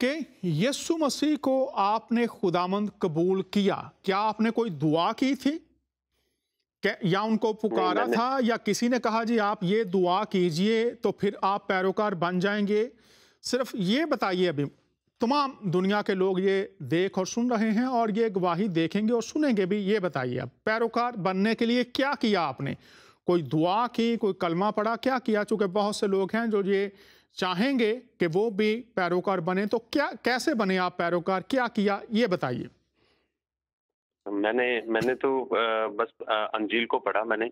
کہ یسوع مسیح کو آپ نے خداوند قبول کیا، کیا آپ نے کوئی دعا کی تھی یا ان کو پکارا تھا، یا کسی نے کہا جی آپ یہ دعا کیجئے تو پھر آپ پیروکار بن جائیں گے؟ صرف یہ بتائیے، ابھی تمام دنیا کے لوگ یہ دیکھ اور سن رہے ہیں اور یہ گواہی دیکھیں گے اور سنیں گے بھی، یہ بتائیے اب پیروکار بننے کے لیے کیا کیا آپ نے؟ کوئی دعا کی، کوئی کلمہ پڑھا، کیا کیا؟ چونکہ بہت سے لوگ ہیں جو یہ چاہیں گے کہ وہ بھی پیروکار بنے، تو کیسے بنے آپ پیروکار، کیا کیا، یہ بتائیے۔ میں نے تو بس انجیل کو پڑھا، میں نے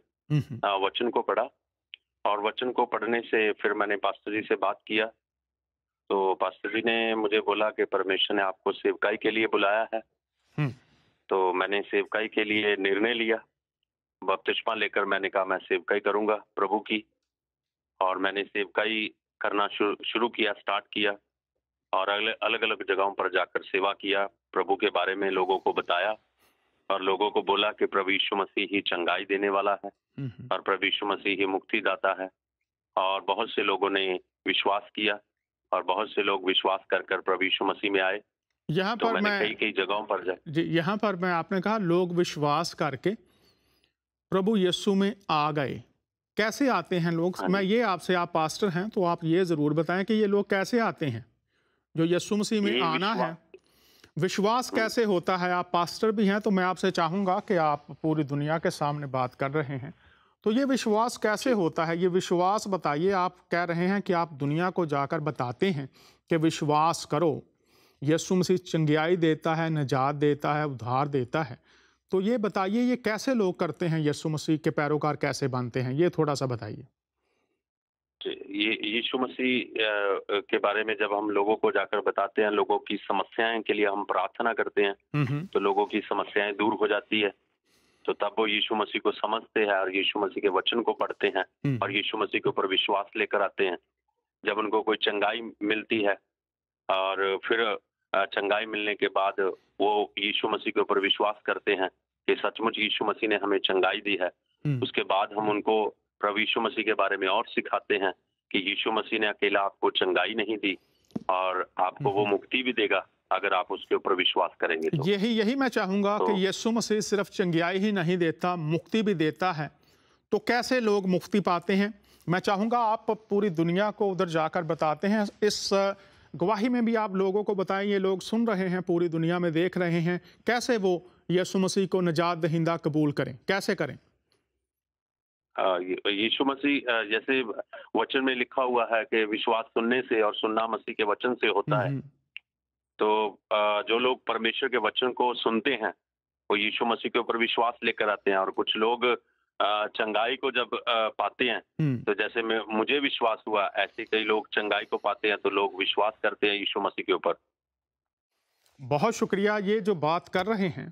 وچن کو پڑھا، اور وچن کو پڑھنے سے پھر میں نے پاسٹر جی سے بات کیا، تو پاسٹر جی نے مجھے بولا کہ پرمیشن نے آپ کو سیوکائی کے لیے بلایا ہے۔ تو میں نے سیوکائی کے لیے نرنے لیا، بپتسمہ لے کر میں نے کہا میں سیوکائی کروں گا پربھو کی، اور میں نے سیوکائی کرنا شروع کیا، سٹارٹ کیا، اور الگ الگ جگہوں پر جا کر سیوا کیا، پربھو کے بارے میں لوگوں کو بتایا، اور لوگوں کو بولا کہ پربھو یسوع مسیح ہی چنگائی دینے والا ہے، اور پربھو یسوع مسیح ہی مکتی داتا ہے، اور بہت سے لوگوں نے وشواس کیا، اور بہت سے لوگ وشواس کر کر پربھو یسوع مسیح میں آئے۔ یہاں پر میں نے کئی جگہوں پر جائے جی، یہاں پر میں آپ نے کہا لوگ وشواس کر کے پربھو یسوع میں آ گئے، کیسے آتے ہیں لوگ؟ میں یہ آپ سے، آپ پاسٹر ہیں تو آپ یہ ضرور بتائیں کہ یہ لوگ کیسے آتے ہیں جو یسوع مسیح میں آنا ہے؟ وشواس کیسے ہوتا ہے؟ آپ پاسٹر بھی ہیں تو میں آپ سے چاہوں گا کہ آپ پوری دنیا کے سامنے بات کر رہے ہیں، تو یہ وشواس کیسے ہوتا ہے؟ یہ وشواس بتائیے۔ آپ کہہ رہے ہیں کہ آپ دنیا کو جا کر بتاتے ہیں کہ وشواس کرو، یسوع مسیح چنگیائی دیتا ہے، نجات دیتا ہے، ادھار دیتا ہے، تو یہ بتائیے یہ کیسے لوگ کرتے ہیں؟ یسوع مسیح کے پیروکار کیسے بنتے ہیں؟ یہ تھوڑا سا بتائیے۔ یہ یسوع مسیح کے بارے میں جب ہم لوگوں کو جا کر بتاتے ہیں، لوگوں کی سمسیاں کے لیے ہم پرارتھنا کرتے ہیں، تو لوگوں کی سمسیاں دور ہو جاتی ہے، تو تب وہ یسوع مسیح کو سمجھتے ہیں اور یسوع مسیح کے وچن کو پڑھتے ہیں اور یسوع مسیح کے اوپر وشواس لے کر آتے ہیں۔ جب ان کو کوئی چنگائی ملتی ہے اور پھر چنگائی ملنے کے بعد وہ یسوع مسیح کے اوپر وشواس کرتے ہیں کہ سچ مچ یسوع مسیح نے ہمیں چنگائی دی ہے، اس کے بعد ہم ان کو پربھو یسوع مسیح کے بارے میں اور سکھاتے ہیں کہ یسوع مسیح نے اکیلا آپ کو چنگائی نہیں دی، اور آپ کو وہ مکتی بھی دے گا اگر آپ اس کے اوپر وشواس کریں گے تو۔ یہی میں چاہوں گا کہ یسوع مسیح صرف چنگیائی ہی نہیں دیتا، مکتی بھی دیتا ہے، تو کیسے لوگ مکتی پاتے ہیں؟ میں چاہوں گا آپ پوری دنیا کو ادھر جا کر بتاتے ہیں، اس گواہی میں بھی آپ لوگوں کو بتائیں، یہ لوگ سن رہے ہیں، پوری دنیا میں دیکھ رہے ہیں، کیسے وہ یسوع مسیح کو نجات دہندہ قبول کریں، کیسے کریں؟ ییشو مسیح جیسے وچن میں لکھا ہوا ہے کہ وشواس سننے سے اور سننا مسیح کے وچن سے ہوتا ہے، تو جو لوگ پرمیشور کے وچن کو سنتے ہیں وہ ییشو مسیح کے اوپر وشواس لے کر آتے ہیں، اور کچھ لوگ چنگائی کو جب پاتے ہیں تو جیسے مجھے وشواس ہوا، ایسے کئی لوگ چنگائی کو پاتے ہیں تو لوگ وشواس کرتے ہیں ییشو مسیح کے اوپر۔ بہت شکریہ۔ یہ جو بات کر رہے ہیں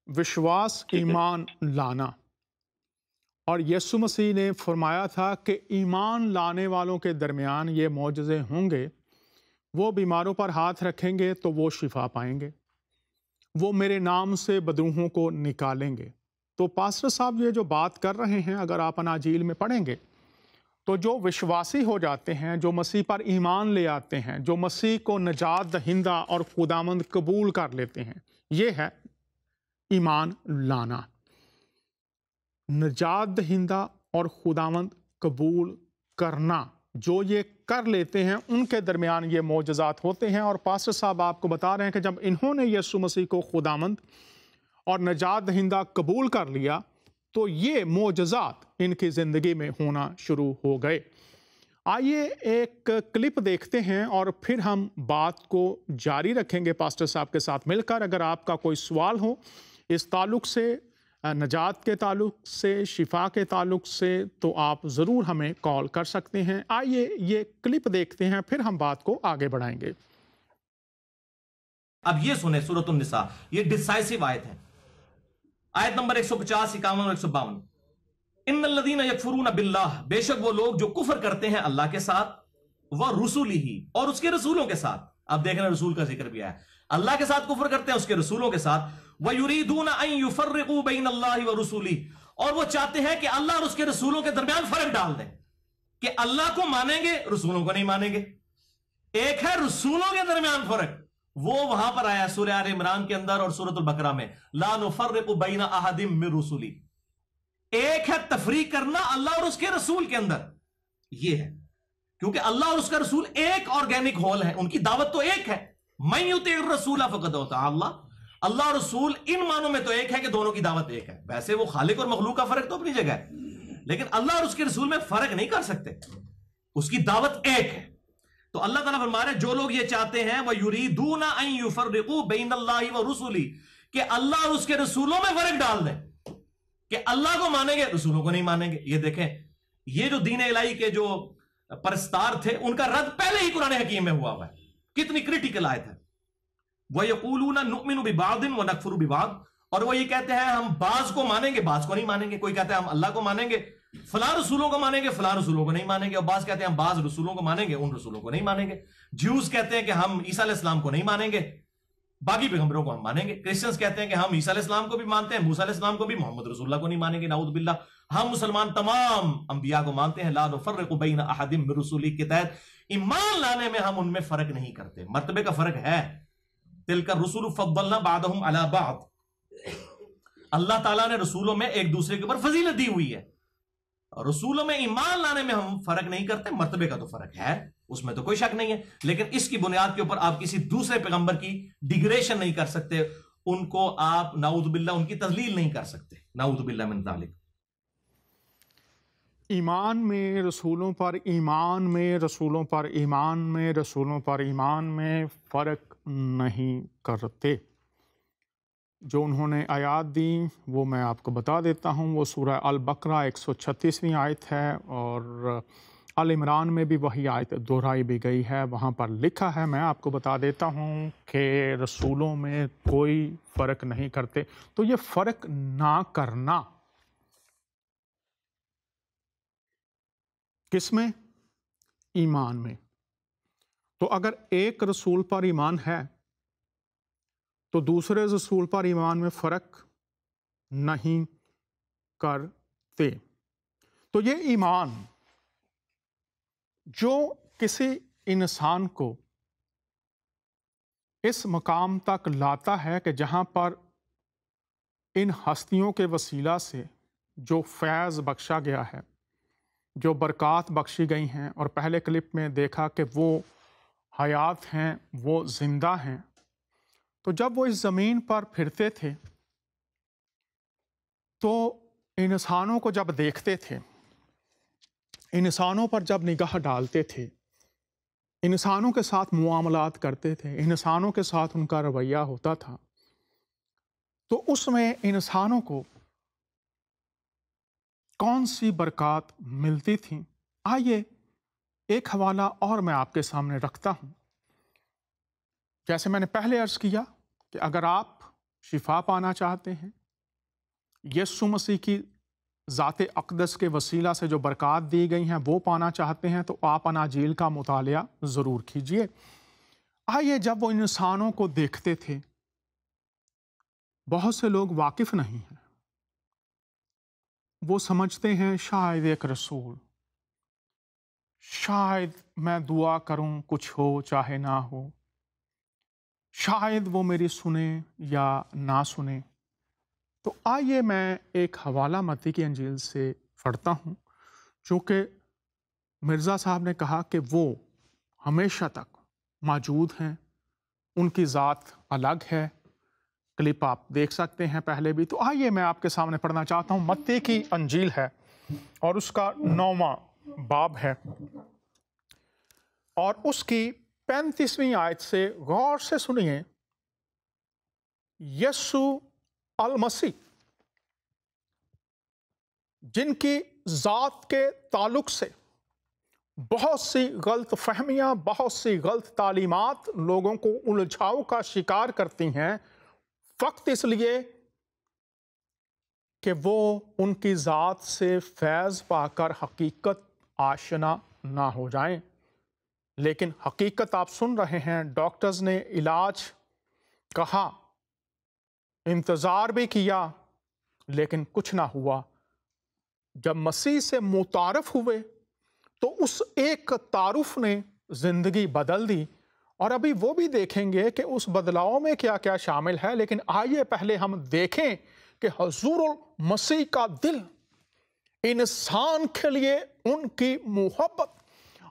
وشواس، ایمان لانا، اور یسوع مسیح نے فرمایا تھا کہ ایمان لانے والوں کے درمیان یہ معجزے ہوں گے، وہ بیماروں پر ہاتھ رکھیں گے تو وہ شفا پائیں گے، وہ میرے نام سے بدروحوں کو نکالیں گے۔ تو پاسٹر صاحب یہ جو بات کر رہے ہیں، اگر آپ اناجیل میں پڑھیں گے تو جو وشواسی ہو جاتے ہیں، جو مسیح پر ایمان لے آتے ہیں، جو مسیح کو نجات دہندہ اور خداوند قبول کر لیتے ہیں، یہ ہے ایمان لانا۔ نجات دہندہ اور خداوند قبول کرنا، جو یہ کر لیتے ہیں ان کے درمیان یہ معجزات ہوتے ہیں۔ اور پاسٹر صاحب آپ کو بتا رہے ہیں کہ جب انہوں نے یسوع مسیح کو خداوند اور نجات دہندہ قبول کر لیا تو یہ معجزات ان کی زندگی میں ہونا شروع ہو گئے۔ آئیے ایک کلپ دیکھتے ہیں اور پھر ہم بات کو جاری رکھیں گے پاسٹر صاحب کے ساتھ مل کر۔ اگر آپ کا کوئی سوال ہو اس تعلق سے، نجات کے تعلق سے، شفا کے تعلق سے، تو آپ ضرور ہمیں کال کر سکتے ہیں۔ آئیے یہ کلپ دیکھتے ہیں، پھر ہم بات کو آگے بڑھائیں گے۔ اب یہ سنیں سورۃ النساء، یہ ڈیسائسو آیت ہے، آیت نمبر 150، 51 اور 152۔ ان الذین یکفرون باللہ، بے شک وہ لوگ جو کفر کرتے ہیں اللہ کے ساتھ، ورسولہ، اور اس کے رسولوں کے ساتھ۔ اب دیکھنا رسول کا ذکر بھی آیا، اللہ کے ساتھ کفر کرتے ہیں، اس کے رسولوں کے ساتھ۔ وَيُرِيدُونَ أَن يُفَرِّقُوا بَيْنَ اللَّهِ وَرُسُولِهِ، اور وہ چاہتے ہیں کہ اللہ اور اس کے رسولوں کے درمیان فرق ڈال دیں، کہ اللہ کو مانیں گے رسولوں کو نہیں مانیں گے۔ ایک ہے رسولوں کے درمیان فرق، وہ وہاں پر آیا سورہ آل عمران کے اندر اور سورۃ البقرہ میں، لا نفرق بین احد من رسلی۔ ایک ہے تفریق کرنا اللہ اور اس کے رسول کے اندر، یہ ہے کیونکہ اللہ اور اس کا رسول ایک آرگینک ہول ہے، ان کی دعوت تو ایک ہے۔ من یطیع الرسول فقد اطاع اللہ، اللہ اور رسول ان معنوں میں تو ایک ہے کہ دونوں کی دعوت ایک ہے۔ ویسے وہ خالق اور مخلوق کا فرق تو اپنی جگہ ہے، لیکن اللہ اور اس کے رسول میں فرق نہیں کر سکتے، اس کی دعوت ایک ہے۔ تو اللہ تعالیٰ فرما رہے ہیں جو لوگ یہ چاہتے ہیں وَيُرِيدُونَ أَن يُفَرِّقُوا بَيْنَ اللَّهِ وَرُسُلِهِ، کہ اللہ اور اس کے رسولوں میں فرق ڈال دیں، کہ اللہ کو مانیں گے رسولوں کو نہیں مانیں گے۔ یہ دیکھیں، یہ جو دین الہی کے جو پرستار تھے ان کا رد پہلے ہی قرآن حکیم میں ہوا ہے، کتنی کریٹیکل آیت ہے۔ وَيَقُولُونَ نُؤْمِنُ بِبَعْضٍ وَنَكْفُرُ بِبَعْضٍ، اور وہ یہ کہتے ہیں ہم بعض کو مانیں گے بعض کو نہیں مانیں گے۔ کوئی کہتا ہے ہم اللہ کو مانیں گے، فلاں رسولوں کو مانیں گے، فلاں رسولوں کو نہیں مانیں گے، اور بعض کہتے ہیں ہم بعض رسولوں کو مانیں گے، ان رسولوں کو نہیں مانیں گے۔ جیوز کہتے ہیں کہ ہم عیسیٰ علیہ السلام کو نہیں مانیں گے، باقی پیغمبروں کو ہم مانیں گے۔ کرسچنز کہتے ہیں کہ ہم عیسیٰ علیہ السلام کو بھی مانتے ہیں، موسیٰ علیہ السلام کو بھی، محمد رسول اللہ کو نہیں مانیں گے، نعوذ باللہ۔ ہم مسلمان تمام انبیاء کو مانتے ہیں، لا نفرق بین احد من رسولہ کے تحت ایمان لانے میں ہم ان میں فرق نہیں کرتے، مرتبے کا فرق ہے۔ تلک الرسل فضلنا بعضهم علی بعض، اللہ تعالیٰ نے رسولوں میں ایک دوسرے کے اوپر فضیلت دی ہوئی ہے، رسولوں میں ایمان لانے میں ہم فرق نہیں کرتے، مرتبے کا تو فرق ہے، اس میں تو کوئی شک نہیں ہے، لیکن اس کی بنیاد کے اوپر آپ کسی دوسرے پیغمبر کی ڈیگریشن نہیں کر سکتے، ان کو آپ نعوذ باللہ ان کی تذلیل نہیں کر سکتے، نعوذ باللہ من ذالک۔ ایمان میں رسولوں پر ایمان میں رسولوں پر ایمان میں رسولوں پر ایمان میں فرق نہیں کرتے۔ جو انہوں نے آیات دی وہ میں آپ کو بتا دیتا ہوں، وہ سورہ البقرہ 136ویں آیت ہے، اور آل عمران میں بھی وہی آیت دہرائی بھی گئی ہے۔ وہاں پر لکھا ہے، میں آپ کو بتا دیتا ہوں کہ رسولوں میں کوئی فرق نہیں کرتے۔ تو یہ فرق نہ کرنا کس میں؟ ایمان میں۔ تو اگر ایک رسول پر ایمان ہے تو دوسرے رسول پر ایمان میں فرق نہیں کرتے۔ تو یہ ایمان جو کسی انسان کو اس مقام تک لاتا ہے کہ جہاں پر ان ہستیوں کے وسیلہ سے جو فیض بخشا گیا ہے، جو برکات بخشی گئی ہیں، اور پہلے کلپ میں دیکھا کہ وہ حیات ہیں، وہ زندہ ہیں، تو جب وہ اس زمین پر پھرتے تھے تو انسانوں کو جب دیکھتے تھے، انسانوں پر جب نگاہ ڈالتے تھے، انسانوں کے ساتھ معاملات کرتے تھے، انسانوں کے ساتھ ان کا رویہ ہوتا تھا، تو اس میں انسانوں کو کون سی برکات ملتی تھیں؟ آئیے ایک حوالہ اور میں آپ کے سامنے رکھتا ہوں۔ جیسے میں نے پہلے عرض کیا کہ اگر آپ شفا پانا چاہتے ہیں، یسوع مسیح کی ذات اقدس کے وسیلہ سے جو برکات دی گئی ہیں وہ پانا چاہتے ہیں، تو آپ اناجیل کا مطالعہ ضرور کیجئے۔ آئیے، جب وہ انسانوں کو دیکھتے تھے، بہت سے لوگ واقف نہیں ہیں، وہ سمجھتے ہیں شاید ایک رسول، شاید میں دعا کروں کچھ ہو چاہے نہ ہو، شاید وہ میری سنیں یا نہ سنیں۔ تو آئیے میں ایک حوالہ متی کی انجیل سے پڑھتا ہوں، چونکہ مرزا صاحب نے کہا کہ وہ ہمیشہ تک موجود ہیں، ان کی ذات الگ ہے۔ کلپ آپ دیکھ سکتے ہیں پہلے بھی۔ تو آئیے میں آپ کے سامنے پڑھنا چاہتا ہوں، متی کی انجیل ہے اور اس کا 9واں باب ہے اور اس کی 35ویں آیت سے غور سے سنیے۔ یسوع المسیح جن کی ذات کے تعلق سے بہت سی غلط فہمیاں، بہت سی غلط تعلیمات لوگوں کو الجھاؤ کا شکار کرتی ہیں، فقط اس لیے کہ وہ ان کی ذات سے فیض پا کر حقیقت آشنا نہ ہو جائیں۔ لیکن حقیقت آپ سن رہے ہیں، ڈاکٹرز نے علاج کہا، انتظار بھی کیا، لیکن کچھ نہ ہوا۔ جب مسیح سے متعارف ہوئے تو اس ایک تعارف نے زندگی بدل دی، اور ابھی وہ بھی دیکھیں گے کہ اس بدلاؤ میں کیا کیا شامل ہے۔ لیکن آئیے پہلے ہم دیکھیں کہ حضور المسیح کا دل، انسان کے لیے ان کی محبت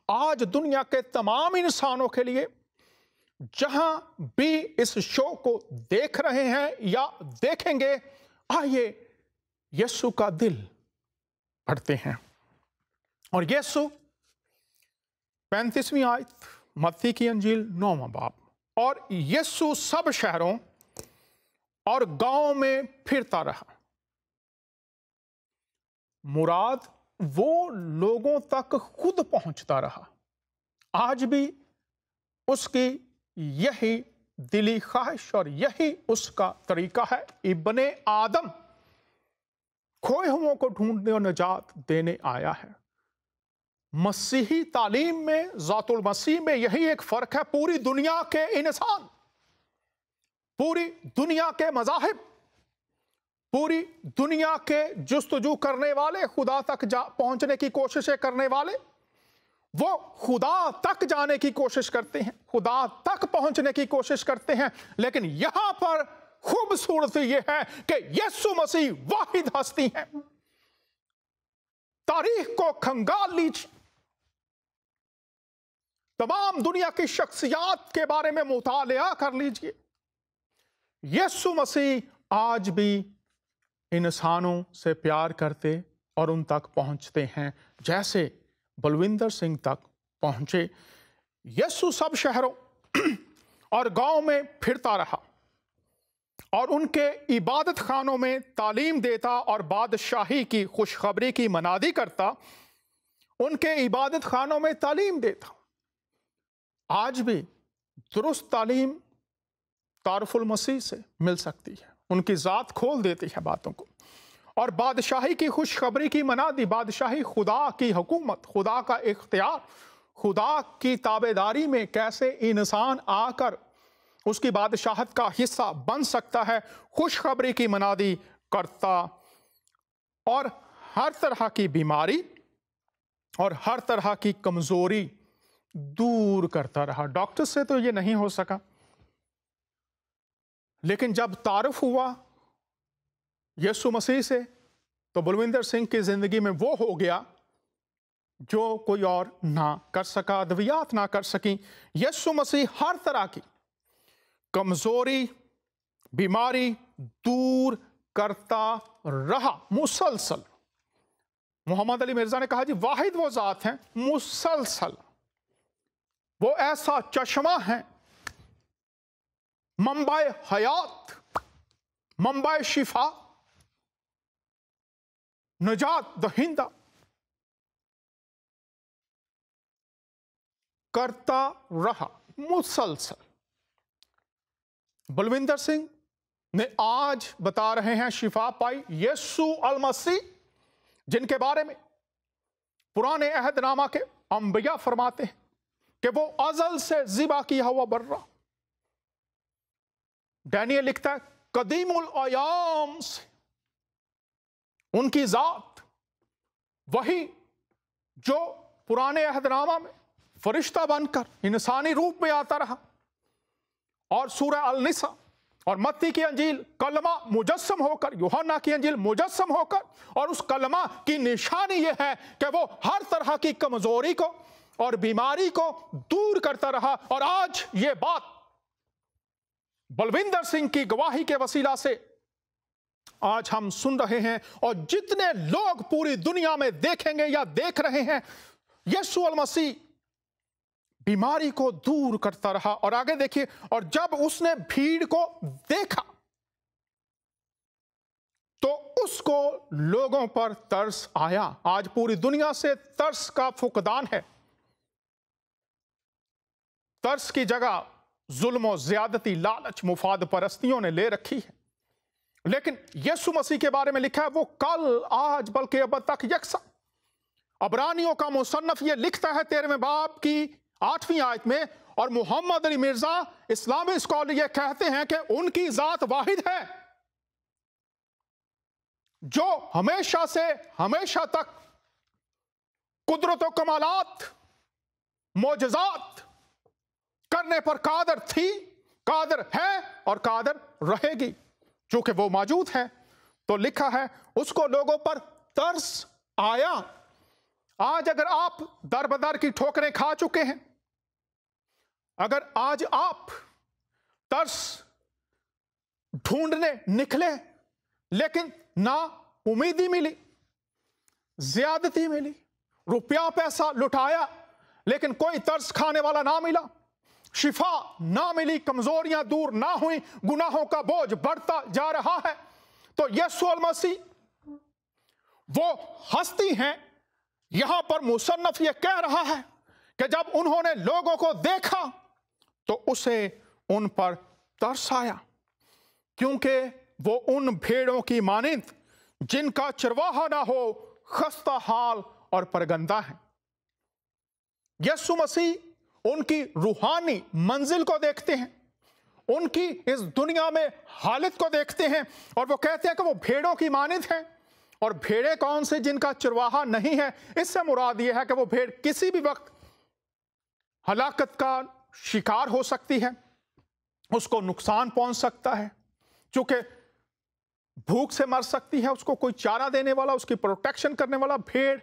آج دنیا کے تمام انسانوں کے لیے جہاں بھی اس شو کو دیکھ رہے ہیں یا دیکھیں گے، آئیے یسوع کا دل پڑھتے ہیں۔ اور یسوع 35ویں آیت، متی کی انجیل 9واں باب، اور یسوع سب شہروں اور گاؤں میں پھرتا رہا۔ مراد وہ لوگوں تک خود پہنچتا رہا۔ آج بھی اس کی یہی دلی خواہش اور یہی اس کا طریقہ ہے۔ ابن آدم کھوئے ہوں کو ڈھونڈنے اور نجات دینے آیا ہے۔ مسیحی تعلیم میں، ذات المسیح میں یہی ایک فرق ہے۔ پوری دنیا کے انسان، پوری دنیا کے مذاہب، پوری دنیا کے جستجو کرنے والے، خدا تک پہنچنے کی کوششیں کرنے والے، وہ خدا تک جانے کی کوشش کرتے ہیں، خدا تک پہنچنے کی کوشش کرتے ہیں، لیکن یہاں پر خوبصورتی یہ ہے کہ یسوع مسیح واحد ہستی ہیں۔ تاریخ کو کھنگال لیجیے، تمام دنیا کی شخصیات کے بارے میں مطالعہ کر لیجیے، یسوع مسیح آج بھی انسانوں سے پیار کرتے اور ان تک پہنچتے ہیں، جیسے بلوندر سنگھ تک پہنچے۔ یسوع سب شہروں اور گاؤں میں پھرتا رہا اور ان کے عبادت خانوں میں تعلیم دیتا اور بادشاہی کی خوشخبری کی منادی کرتا، ان کے عبادت خانوں میں تعلیم دیتا۔ آج بھی درست تعلیم تعارف المسیح سے مل سکتی ہے، ان کی ذات کھول دیتی ہے باتوں کو، اور بادشاہی کی خوشخبری کی منادی، بادشاہی خدا کی حکومت، خدا کا اختیار، خدا کی تابعداری میں کیسے انسان آ کر اس کی بادشاہت کا حصہ بن سکتا ہے، خوشخبری کی منادی کرتا، اور ہر طرح کی بیماری اور ہر طرح کی کمزوری دور کرتا رہا۔ ڈاکٹر سے تو یہ نہیں ہو سکا، لیکن جب تعارف ہوا یسوع مسیح سے تو بلوندر سنگھ کی زندگی میں وہ ہو گیا جو کوئی اور نہ کر سکا، ادویات نہ کر سکیں۔ یسوع مسیح ہر طرح کی کمزوری، بیماری دور کرتا رہا مسلسل۔ محمد علی مرزا نے کہا جی واحد وہ ذات ہیں مسلسل، وہ ایسا چشمہ ہے، منبع حیات، منبع شفا، نجات دہندہ، کرتا رہا مسلسل۔ بلوندر سنگھ نے آج بتا رہے ہیں شفا پائی یسوع المسیح، جن کے بارے میں پرانے عہد نامہ کے انبیاء فرماتے ہیں کہ وہ ازل سے ذبح کیا ہوا برا۔ ڈینیل لکھتا ہے قدیم الایام سے ان کی ذات وہی جو پرانے عہد نامہ میں فرشتہ بن کر انسانی روپ میں آتا رہا، اور سورہ النساء اور متی کی انجیل کلمہ مجسم ہو کر، یوحنا کی انجیل مجسم ہو کر، اور اس کلمہ کی نشانی یہ ہے کہ وہ ہر طرح کی کمزوری کو اور بیماری کو دور کرتا رہا۔ اور آج یہ بات بلوندر سنگھ کی گواہی کے وسیلہ سے آج ہم سن رہے ہیں، اور جتنے لوگ پوری دنیا میں دیکھیں گے یا دیکھ رہے ہیں، یسوع المسیح بیماری کو دور کرتا رہا۔ اور آگے دیکھیے، اور جب اس نے بھیڑ کو دیکھا تو اس کو لوگوں پر ترس آیا۔ آج پوری دنیا سے ترس کا فقدان ہے۔ ترس کی جگہ ظلم و زیادتی، لالچ، مفاد پرستیوں نے لے رکھی ہے۔ لیکن یسوع مسیح کے بارے میں لکھا ہے وہ کل، آج، بلکہ ابد تک یکساں۔ عبرانیوں کا مصنف یہ لکھتا ہے 13ویں باب کی 8ویں آیت میں، اور محمد علی مرزا اسلامی اسکالر یہ کہتے ہیں کہ ان کی ذات واحد ہے جو ہمیشہ سے ہمیشہ تک قدرت و کمالات، معجزات کرنے پر قادر تھی، قادر ہے اور قادر رہے گی۔ چونکہ وہ موجود ہے تو لکھا ہے اس کو لوگوں پر ترس آیا۔ آج اگر آپ در بدر کی ٹھوکریں کھا چکے ہیں، اگر آج آپ ترس ڈھونڈنے نکلے لیکن نہ امیدی ملی، زیادتی ملی، روپیہ پیسہ لٹایا لیکن کوئی ترس کھانے والا نہ ملا، شفا نہ ملی، کمزوریاں دور نہ ہوئیں، گناہوں کا بوجھ بڑھتا جا رہا ہے، تو یسوع المسیح وہ ہستی ہیں۔ یہاں پر مصنف یہ کہہ رہا ہے کہ جب انہوں نے لوگوں کو دیکھا تو اسے ان پر ترس آیا، کیونکہ وہ ان بھیڑوں کی مانند جن کا چرواہا نہ ہو، خستہ حال اور پرگندہ ہے۔ یسوع مسیح ان کی روحانی منزل کو دیکھتے ہیں، ان کی اس دنیا میں حالت کو دیکھتے ہیں، اور وہ کہتے ہیں کہ وہ بھیڑوں کی مانند ہیں۔ اور بھیڑیں کون سے؟ جن کا چرواہا نہیں ہے۔ اس سے مراد یہ ہے کہ وہ بھیڑ کسی بھی وقت ہلاکت کا شکار ہو سکتی ہے، اس کو نقصان پہنچ سکتا ہے، چونکہ بھوک سے مر سکتی ہے، اس کو کوئی چارہ دینے والا، اس کی پروٹیکشن کرنے والا بھیڑ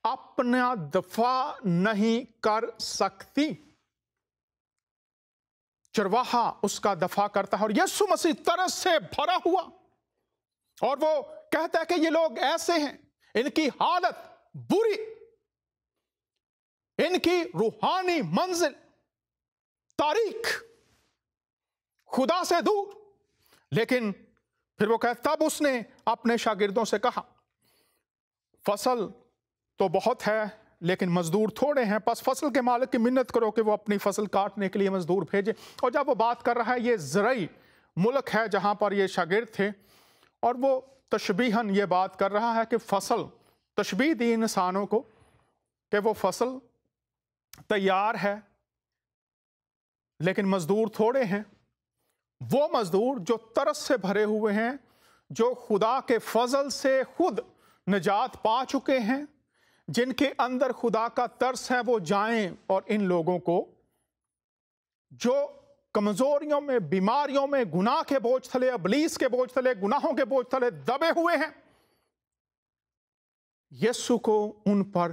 اپنا دفاع نہیں کر سکتی، چرواہا اس کا دفاع کرتا ہے۔ اور یسوع مسیح ترس سے بھرا ہوا، اور وہ کہتا ہے کہ یہ لوگ ایسے ہیں، ان کی حالت بری، ان کی روحانی منزل تاریک، خدا سے دور۔ لیکن پھر وہ کہتا، تب اس نے اپنے شاگردوں سے کہا فصل تو بہت ہے لیکن مزدور تھوڑے ہیں، پس فصل کے مالک کی منت کرو کہ وہ اپنی فصل کاٹنے کے لیے مزدور بھیجے۔ اور جب وہ بات کر رہا ہے، یہ زرعی ملک ہے جہاں پر یہ شاگرد تھے، اور وہ تشبیہاً یہ بات کر رہا ہے کہ فصل، تشبیہ دی انسانوں کو کہ وہ فصل تیار ہے لیکن مزدور تھوڑے ہیں۔ وہ مزدور جو ترس سے بھرے ہوئے ہیں، جو خدا کے فضل سے خود نجات پا چکے ہیں، جن کے اندر خدا کا ترس ہے، وہ جائیں اور ان لوگوں کو جو کمزوریوں میں، بیماریوں میں، گناہ کے بوجھ تلے، ابلیس کے بوجھ تلے، گناہوں کے بوجھ تلے دبے ہوئے ہیں، یسوع کو ان پر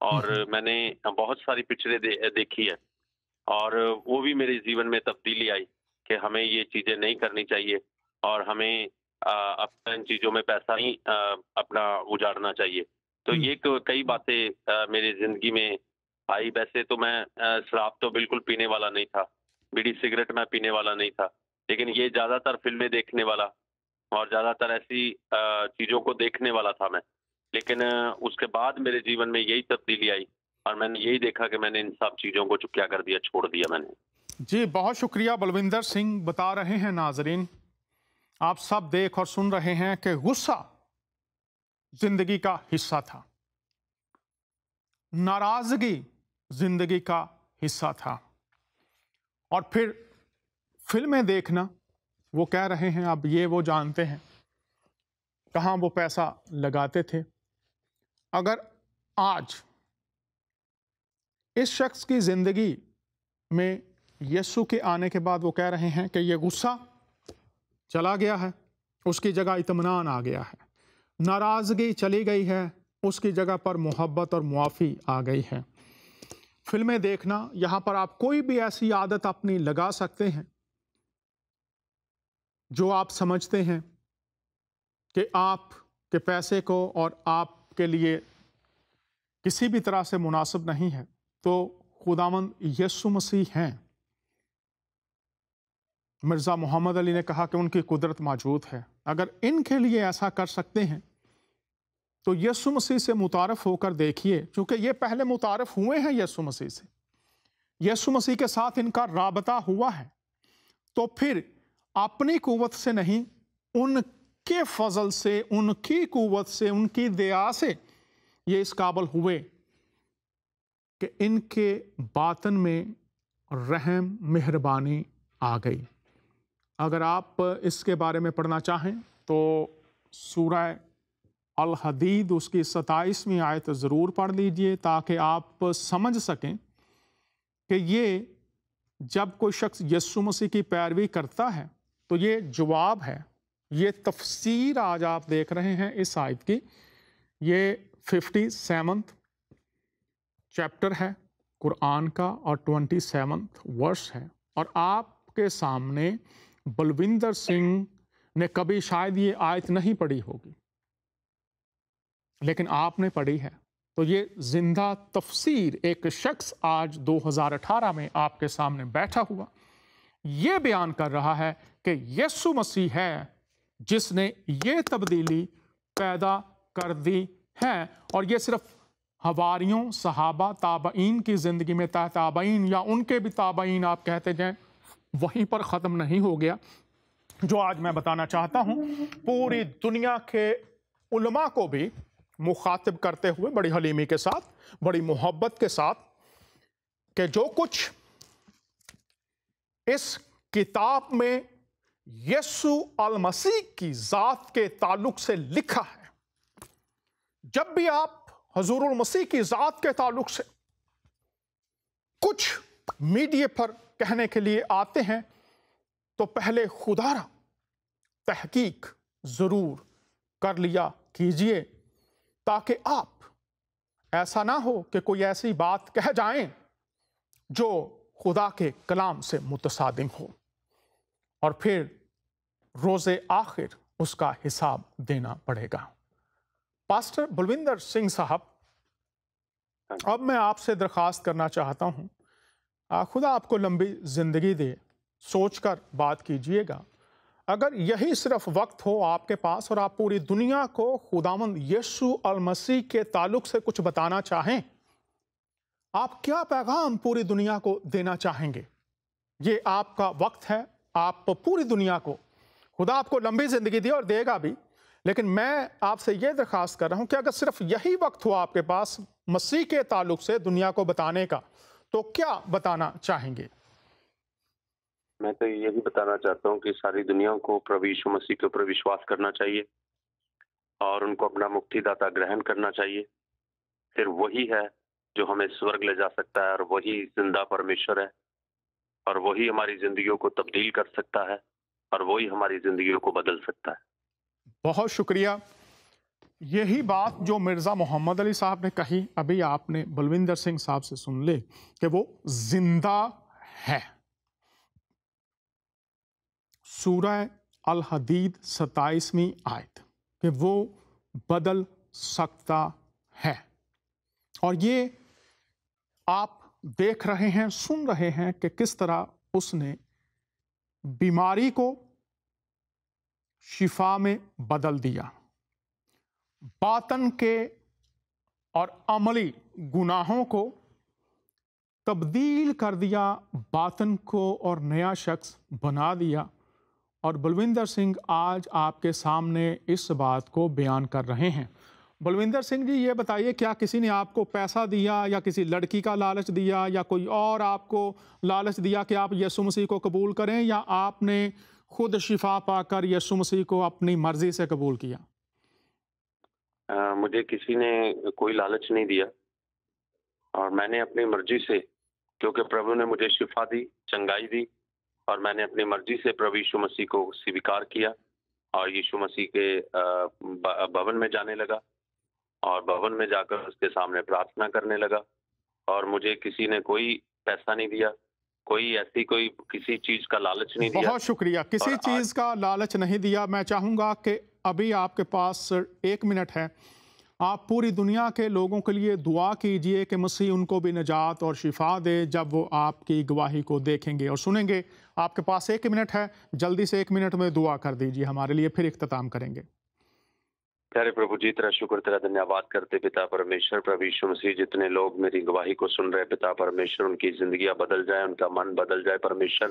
اور میں نے بہت ساری پکچریں دیکھی ہے، اور وہ بھی میرے جیون میں تبدیلی آئی کہ ہمیں یہ چیزیں نہیں کرنی چاہیے، اور ہمیں اپنا ان چیزوں میں پیسہ نہیں اپنا اجاڑنا چاہیے. تو یہ کئی باتیں میری زندگی میں آئی. ویسے تو میں شراب تو بالکل پینے والا نہیں تھا، بیڑی سگریٹ میں پینے والا نہیں تھا، لیکن یہ زیادہ تر فلمیں دیکھنے والا اور زیادہ تر ایسی چیزوں کو دیکھنے والا تھا میں. لیکن اس کے بعد میرے جیون میں یہی تبدیلی آئی، اور میں نے یہی دیکھا کہ میں نے ان سب چیزوں کو کیا کر دیا، چھوڑ دیا میں نے. جی بہت شکریہ. بلوندر سنگھ بتا رہے ہیں، ناظرین آپ سب دیکھ اور سن رہے ہیں کہ غصہ زندگی کا حصہ تھا، ناراضگی زندگی کا حصہ تھا، اور پھر فلمیں دیکھنا. وہ کہہ رہے ہیں اب یہ وہ جانتے ہیں کہاں وہ پیسہ لگاتے تھے. اگر آج اس شخص کی زندگی میں یسوع کے آنے کے بعد وہ کہہ رہے ہیں کہ یہ غصہ چلا گیا ہے، اس کی جگہ اطمینان آ گیا ہے، ناراضگی چلی گئی ہے، اس کی جگہ پر محبت اور معافی آ گئی ہے. فلمیں دیکھنا، یہاں پر آپ کوئی بھی ایسی عادت اپنی لگا سکتے ہیں جو آپ سمجھتے ہیں کہ آپ کے پیسے کو اور آپ کے لیے کسی بھی طرح سے مناسب نہیں ہے. تو خداوند یسوع مسیح ہیں. مرزا محمد علی نے کہا کہ ان کی قدرت موجود ہے. اگر ان کے لیے ایسا کر سکتے ہیں تو یسوع مسیح سے متعارف ہو کر دیکھیے، چونکہ یہ پہلے متعارف ہوئے ہیں یسوع مسیح سے، یسوع مسیح کے ساتھ ان کا رابطہ ہوا ہے. تو پھر اپنی قوت سے نہیں، ان کے فضل سے، ان کی قوت سے، ان کی دیا سے یہ اس قابل ہوئے کہ ان کے باطن میں رحم مہربانی آ گئی. اگر آپ اس کے بارے میں پڑھنا چاہیں تو سورہ الحدید اس کی 27ویں آیت ضرور پڑھ لیجئے، تاکہ آپ سمجھ سکیں کہ یہ جب کوئی شخص یسوع مسیح کی پیروی کرتا ہے تو یہ جواب ہے. یہ تفسیر آج آپ دیکھ رہے ہیں اس آیت کی، یہ 57 چیپٹر ہے قرآن کا اور 27 ورس ہے. اور آپ کے سامنے بلوندر سنگھ نے کبھی شاید یہ آیت نہیں پڑھی ہوگی، لیکن آپ نے پڑھی ہے. تو یہ زندہ تفسیر ایک شخص آج 2018 میں آپ کے سامنے بیٹھا ہوا یہ بیان کر رہا ہے کہ یسوع مسیح ہے جس نے یہ تبدیلی پیدا کر دی ہے. اور یہ صرف حواریوں، صحابہ، تابعین کی زندگی میں تابعین یا ان کے بھی تابعین آپ کہتے جائیں، وہیں پر ختم نہیں ہو گیا. جو آج میں بتانا چاہتا ہوں پوری دنیا کے علماء کو بھی مخاطب کرتے ہوئے بڑی حلیمی کے ساتھ، بڑی محبت کے ساتھ، کہ جو کچھ اس کتاب میں یسوع المسیح کی ذات کے تعلق سے لکھا ہے، جب بھی آپ حضور المسیح کی ذات کے تعلق سے کچھ میڈیا پر کہنے کے لیے آتے ہیں تو پہلے خدا را تحقیق ضرور کر لیا کیجئے، تاکہ آپ ایسا نہ ہو کہ کوئی ایسی بات کہہ جائیں جو خدا کے کلام سے متصادم ہو، اور پھر روز آخر اس کا حساب دینا پڑے گا. پاسٹر بلوندر سنگھ صاحب، اب میں آپ سے درخواست کرنا چاہتا ہوں، خدا آپ کو لمبی زندگی دے، سوچ کر بات کیجئے گا. اگر یہی صرف وقت ہو آپ کے پاس اور آپ پوری دنیا کو خداوند یسوع المسیح کے تعلق سے کچھ بتانا چاہیں، آپ کیا پیغام پوری دنیا کو دینا چاہیں گے؟ یہ آپ کا وقت ہے. آپ پوری دنیا کو، خدا آپ کو لمبی زندگی دے اور دے گا بھی، لیکن میں آپ سے یہ درخواست کر رہا ہوں کہ اگر صرف یہی وقت ہو آپ کے پاس مسیح کے تعلق سے دنیا کو بتانے کا، تو کیا بتانا چاہیں گے؟ میں تو یہی بتانا چاہتا ہوں کہ ساری دنیا کو پربھو یسوع مسیح کے اوپر وشواس کرنا چاہیے اور ان کو اپنا مکتی داتا گرہن کرنا چاہیے. پھر وہی ہے جو ہمیں سورگ لے جا سکتا ہے، اور وہی زندہ پرمیشور ہے، اور وہی ہماری زندگیوں کو تبدیل کر سکتا ہے، اور وہی ہماری زندگیوں کو بدل سکتا ہے. بہت شکریہ. یہی بات جو مرزا محمد علی صاحب نے کہی ابھی آپ نے بلوندر سنگھ صاحب سے سن لے کہ وہ زندہ ہے۔ سورہ الحدید 27ویں آیت کہ وہ بدل سکتا ہے، اور یہ آپ دیکھ رہے ہیں، سن رہے ہیں کہ کس طرح اس نے بیماری کو شفا میں بدل دیا، باطن کے اور عملی گناہوں کو تبدیل کر دیا، باطن کو اور نیا شخص بنا دیا۔ اور بلوندر سنگھ آج آپ کے سامنے اس بات کو بیان کر رہے ہیں۔ بلوندر سنگھ جی، یہ بتائیے کیا کسی نے آپ کو پیسہ دیا یا کسی لڑکی کا لالچ دیا یا کوئی اور آپ کو لالچ دیا کہ آپ یسوع مسیح کو قبول کریں، یا آپ نے خود شفا پا کر یسوع مسیح کو اپنی مرضی سے قبول کیا؟ مجھے کسی نے کوئی لالچ نہیں دیا، اور میں نے اپنی مرضی سے، کیونکہ پربھو نے مجھے شفا دی، چنگائی دی، اور میں نے اپنی مرضی سے پربھو یسوع مسیح کو سویکار کیا اور یسوع مسیح کے بھون میں جانے لگا، اور بھون میں جا کر اس کے سامنے پرارتھنا کرنے لگا، اور مجھے کسی نے کوئی پیسہ نہیں دیا، کوئی ایسی کوئی کسی چیز کا لالچ نہیں دیا۔ بہت شکریہ، کسی چیز کا لالچ نہیں دیا۔ میں چاہوں گا کہ ابھی آپ کے پاس 1 منٹ ہے، آپ پوری دنیا کے لوگوں کے لیے دعا کیجئے کہ مسیح ان کو بھی نجات اور شفا دے جب وہ آپ کی گواہی کو دیکھیں گے اور سنیں گے۔ آپ کے پاس 1 منٹ ہے، جلدی سے 1 منٹ میں دعا کر دیجئے ہمارے لیے، پھر اختتام کریں گے۔ پیارے پربھو جی، تیرا شکر، تیرا دھنیہ کرتے پتا پرمیشور، پربھو یسوع مسیح، جتنے لوگ میری گواہی کو سن رہے پتا پرمیشور، ان کی زندگیاں بدل جائیں، ان کا من بدل جائے پرمیشور،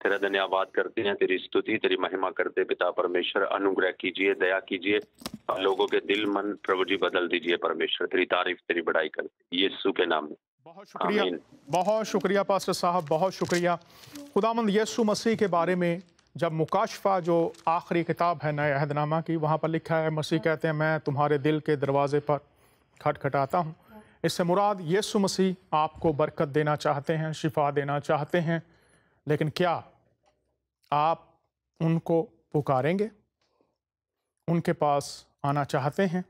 تیرا دھنیہ کرتے ہیں، تیری ستوتی، تیری مہما کرتے پتا پرمیشور، انوگرہ کیجئے، دیا کیجئے، اور لوگوں کے دل من پربھو جی بدل دیجئے پرمیشور، تیری تعریف، تیری بڑائی کرتے یسوع کے نام میں، بہت شکریہ، آمین۔ بہت شکریہ پاسٹر صاحب، بہت شکریہ۔ خداوند یسوع مسیح کے بارے میں جب مکاشفہ جو آخری کتاب ہے نئے عہد نامہ کی، وہاں پر لکھا ہے، مسیح کہتے ہیں میں تمہارے دل کے دروازے پر کھٹکھٹاتا ہوں۔ اس سے مراد یسوع مسیح آپ کو برکت دینا چاہتے ہیں، شفا دینا چاہتے ہیں، لیکن کیا آپ ان کو پکاریں گے؟ ان کے پاس آنا چاہتے ہیں؟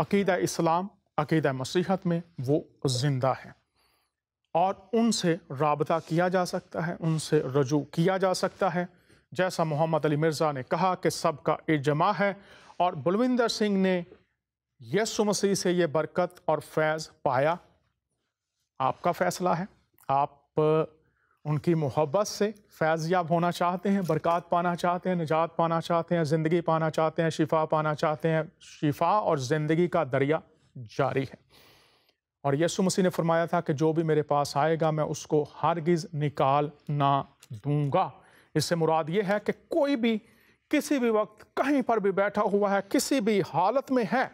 عقیدہ اسلام، عقیدہ مسیحت میں وہ زندہ ہے، اور ان سے رابطہ کیا جا سکتا ہے، ان سے رجوع کیا جا سکتا ہے، جیسا محمد علی مرزا نے کہا کہ سب کا اجماع ہے، اور بلوندر سنگھ نے یسوع مسیح سے یہ برکت اور فیض پایا۔ آپ کا فیصلہ ہے، آپ ان کی محبت سے فیض یاب ہونا چاہتے ہیں، برکات پانا چاہتے ہیں، نجات پانا چاہتے ہیں، زندگی پانا چاہتے ہیں، شفا پانا چاہتے ہیں۔ شفا اور زندگی کا دریا جاری ہے، اور یسوع مسیح نے فرمایا تھا کہ جو بھی میرے پاس آئے گا میں اس کو ہرگز نکال نہ دوں گا۔ اس سے مراد یہ ہے کہ کوئی بھی کسی بھی وقت کہیں پر بھی بیٹھا ہوا ہے، کسی بھی حالت میں ہے،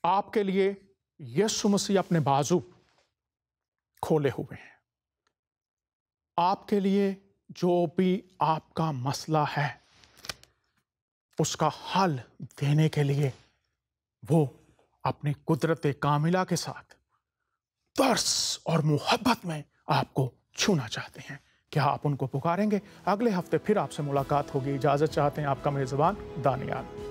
آپ کے لیے یسوع مسیح اپنے بازو کھولے ہوئے ہیں۔ آپ کے لیے جو بھی آپ کا مسئلہ ہے اس کا حل دینے کے لیے وہ اپنی قدرت کاملہ کے ساتھ ترس اور محبت میں آپ کو چھونا چاہتے ہیں۔ کیا آپ ان کو پکاریں گے؟ اگلے ہفتے پھر آپ سے ملاقات ہوگی۔ اجازت چاہتے ہیں آپ کا میزبان دانیال۔